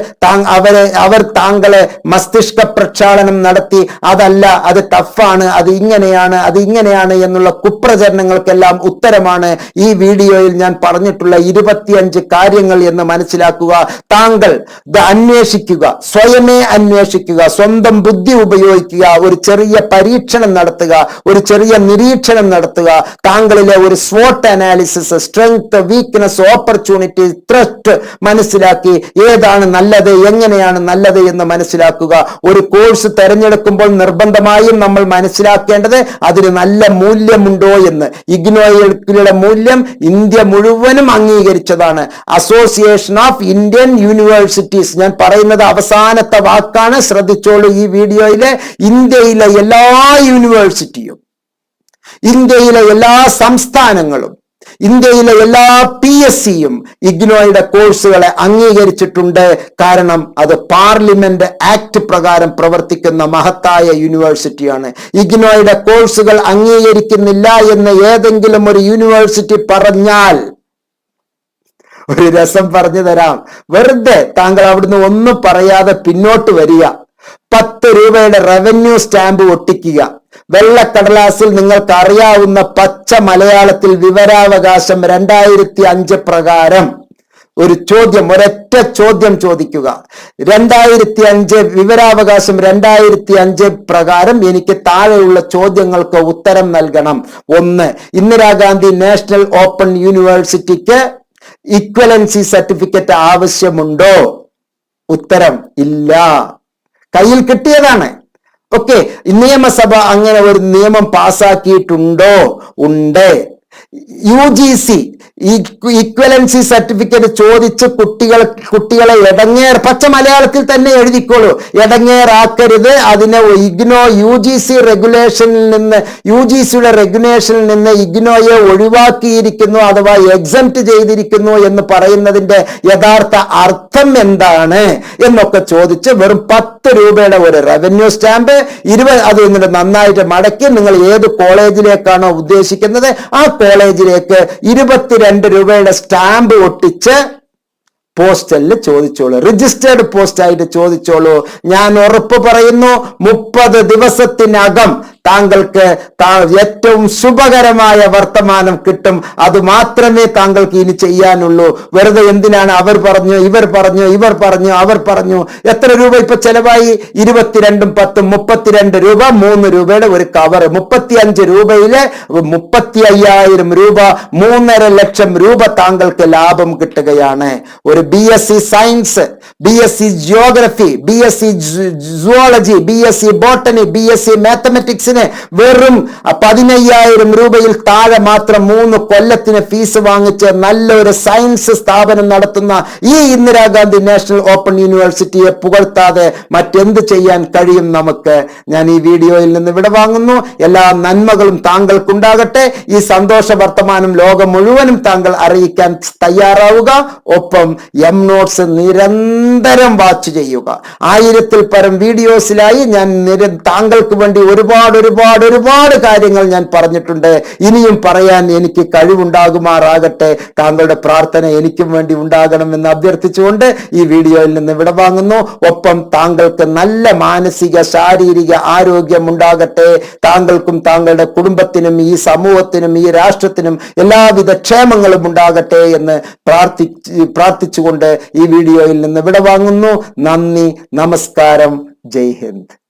അവർ താങ്കളെ മസ്തിഷ്ക പ്രക്ഷാളനം നടത്തി അതല്ല, അത് ടഫാണ്, അത് ഇങ്ങനെയാണ് എന്നുള്ള കുപ്രചരണങ്ങൾക്കെല്ലാം ഉത്തരമാണ് ഈ വീഡിയോയിൽ ഞാൻ പറഞ്ഞിട്ടുള്ള 25 കാര്യങ്ങൾ എന്ന് മനസ്സിലാക്കുക. താങ്കൾ അന്വേഷിക്കുക, സ്വയമേ അന്വേഷിക്കുക, സ്വന്തം ബുദ്ധി ഉപയോഗിക്കുക, ഒരു ചെറിയ പരീക്ഷണം നടത്തുക, ഒരു ചെറിയ നിരീക്ഷണം നടത്തുക. താങ്കളിലെ ഒരു സ്വോട്ട് analysis, strength, weakness, opportunity, threat മനസ്സിലാക്കി ഏതാണ് നല്ലത്, എങ്ങനെയാണ് നല്ലത് എന്ന് മനസ്സിലാക്കുക. ഒരു കോഴ്സ് തിരഞ്ഞെടുക്കുമ്പോൾ നിർബന്ധമായും നമ്മൾ മനസ്സിലാക്കേണ്ടത് അതിന് നല്ല മൂല്യമുണ്ടോ എന്ന്. ഇഗ്നോയുടെ മൂല്യം ഇന്ത്യ മുഴുവനും അംഗീകരിച്ചതാണ്. അസോസിയേഷൻ ഓഫ് ഇന്ത്യൻ യൂണിവേഴ്സിറ്റീസ്, ഞാൻ പറയുന്നത് അവസാനത്തെ വാക്കാണ്, ശ്രദ്ധിച്ചോളൂ ഈ വീഡിയോയിലെ. ഇന്ത്യയിലെ എല്ലാ യൂണിവേഴ്സിറ്റിയും, ഇന്ത്യയിലെ എല്ലാ സംസ്ഥാനങ്ങളും, ഇന്ത്യയിലെ എല്ലാ PSCയും ഇഗ്നോയുടെ കോഴ്സുകളെ അംഗീകരിച്ചിട്ടുണ്ട്. കാരണം അത് പാർലമെന്റ് ആക്ട് പ്രകാരം പ്രവർത്തിക്കുന്ന മഹത്തായ യൂണിവേഴ്സിറ്റിയാണ്. ഇഗ്നോയുടെ കോഴ്സുകൾ അംഗീകരിക്കുന്നില്ല എന്ന് ഏതെങ്കിലും ഒരു യൂണിവേഴ്സിറ്റി പറഞ്ഞാൽ ഒരു രസം പറഞ്ഞു തരാം. വെറുതെ താങ്കൾ അവിടുന്ന് ഒന്നും പറയാതെ പിന്നോട്ട് വരിക, 10 രൂപയുടെ റവന്യൂ സ്റ്റാമ്പ് ഒട്ടിക്കുക, വെള്ളക്കടലാസിൽ നിങ്ങൾക്ക് അറിയാവുന്ന പച്ച മലയാളത്തിൽ വിവരാവകാശം 2005 പ്രകാരം ഒരു ചോദ്യം, ഒരൊറ്റ ചോദ്യം ചോദിക്കുക. 2005 വിവരാവകാശം 2005 പ്രകാരം എനിക്ക് താഴെയുള്ള ചോദ്യങ്ങൾക്ക് ഉത്തരം നൽകണം. 1. Indira Gandhi national open യൂണിവേഴ്സിറ്റിക്ക് equivalency certificate ആവശ്യമുണ്ടോ? ഉത്തരം ഇല്ല. കയ്യിൽ കിട്ടിയതാണ്. ഓക്കെ, നിയമസഭ അങ്ങനെ ഒരു നിയമം പാസാക്കിയിട്ടുണ്ടോ? ഉണ്ട്. UGC ഈക്വലൻസി സർട്ടിഫിക്കറ്റ് ചോദിച്ച് കുട്ടികളെ പച്ച മലയാളത്തിൽ തന്നെ എഴുതിക്കോളൂ, എടങ്ങേറാക്കരുത്. അതിനെ ഇഗ്നോ UGCയുടെ റെഗുലേഷനിൽ നിന്ന് ഇഗ്നോയെ ഒഴിവാക്കിയിരിക്കുന്നു അഥവാ എക്സംപ്റ്റ് ചെയ്തിരിക്കുന്നു എന്ന് പറയുന്നതിന്റെ യഥാർത്ഥ അർത്ഥം എന്താണ് എന്നൊക്കെ ചോദിച്ച് വെറും 10 രൂപയുടെ ഒരു റവന്യൂ സ്റ്റാമ്പ് 20 അത് എന്നിട്ട് നന്നായിട്ട് മടക്കി നിങ്ങൾ ഏത് കോളേജിലേക്കാണോ ഉദ്ദേശിക്കുന്നത് ആ കോളേജിലേക്ക് 22 രൂപയുടെ സ്റ്റാമ്പ് ഒട്ടിച്ച് പോസ്റ്റലിൽ ചോദിച്ചോളൂ, രജിസ്റ്റേർഡ് പോസ്റ്റ് ആയിട്ട് ചോദിച്ചോളൂ. ഞാൻ ഉറപ്പ് പറയുന്നു 30 ദിവസത്തിനകം താങ്കൾക്ക് ഏറ്റവും ശുഭകരമായ വർത്തമാനം കിട്ടും. അത് മാത്രമേ താങ്കൾക്ക് ഇനി ചെയ്യാനുള്ളൂ. വെറുതെ എന്തിനാണ് അവർ പറഞ്ഞു, ഇവർ പറഞ്ഞു, ഇവർ പറഞ്ഞു, അവർ പറഞ്ഞു. എത്ര രൂപ ഇപ്പൊ ചെലവായി? 22 10 32 രൂപ, 3 രൂപയുടെ ഒരു കവർ. 35 രൂപയിലെ 35,000 രൂപ, 3.5 ലക്ഷം രൂപ താങ്കൾക്ക് ലാഭം കിട്ടുകയാണ്. ഒരു BSc science, BSc geography, BSc zoology, BSc botany, BSc മാത്തമാറ്റിക്സിന് വെറും 15,000 രൂപയിൽ താഴെ മാത്രം 3 കൊല്ലത്തിന് ഫീസ് വാങ്ങിച്ച് നല്ലൊരു സയൻസ് സ്ഥാപനം നടത്തുന്ന ഈ ഇന്ദിരാഗാന്ധി നാഷണൽ ഓപ്പൺ യൂണിവേഴ്സിറ്റിയെ പുകഴ്ത്താതെ മറ്റെന്ത് ചെയ്യാൻ കഴിയും നമുക്ക്? ഞാൻ ഈ വീഡിയോയിൽ നിന്ന് വിട വാങ്ങുന്നു. എല്ലാ നന്മകളും താങ്കൾക്കുണ്ടാകട്ടെ. ഈ സന്തോഷ വർത്തമാനം ലോകം മുഴുവനും താങ്കൾ അറിയിക്കാൻ തയ്യാറാവുക. ഒപ്പം നോട്ട്സ് നിരന്തരം വാച്ച് ചെയ്യുക. 1000-ൽ പരം വീഡിയോസിലായി ഞാൻ താങ്കൾക്ക് വേണ്ടി ഒരുപാട് കാര്യങ്ങൾ ഞാൻ പറഞ്ഞിട്ടുണ്ട്. ഇനിയും പറയാൻ എനിക്ക് കഴിവുണ്ടാകുമാറാകട്ടെ. താങ്കളുടെ പ്രാർത്ഥന എനിക്കും വേണ്ടി ഉണ്ടാകണമെന്ന് അഭ്യർത്ഥിച്ചുകൊണ്ട് ഈ വീഡിയോയിൽ നിന്ന് വിടവാങ്ങുന്നു. ഒപ്പം താങ്കൾക്ക് നല്ല മാനസിക ശാരീരിക ആരോഗ്യം ഉണ്ടാകട്ടെ. താങ്കൾക്കും താങ്കളുടെ കുടുംബത്തിനും ഈ സമൂഹത്തിനും ഈ രാഷ്ട്രത്തിനും എല്ലാവിധ ക്ഷേമങ്ങളും ഉണ്ടാകട്ടെ എന്ന് പ്രാർത്ഥിച്ചുകൊണ്ട് ഈ വീഡിയോയിൽ നിന്ന് വിടവാങ്ങുന്നു. നന്ദി, നമസ്കാരം, ജയ് ഹിന്ദ്.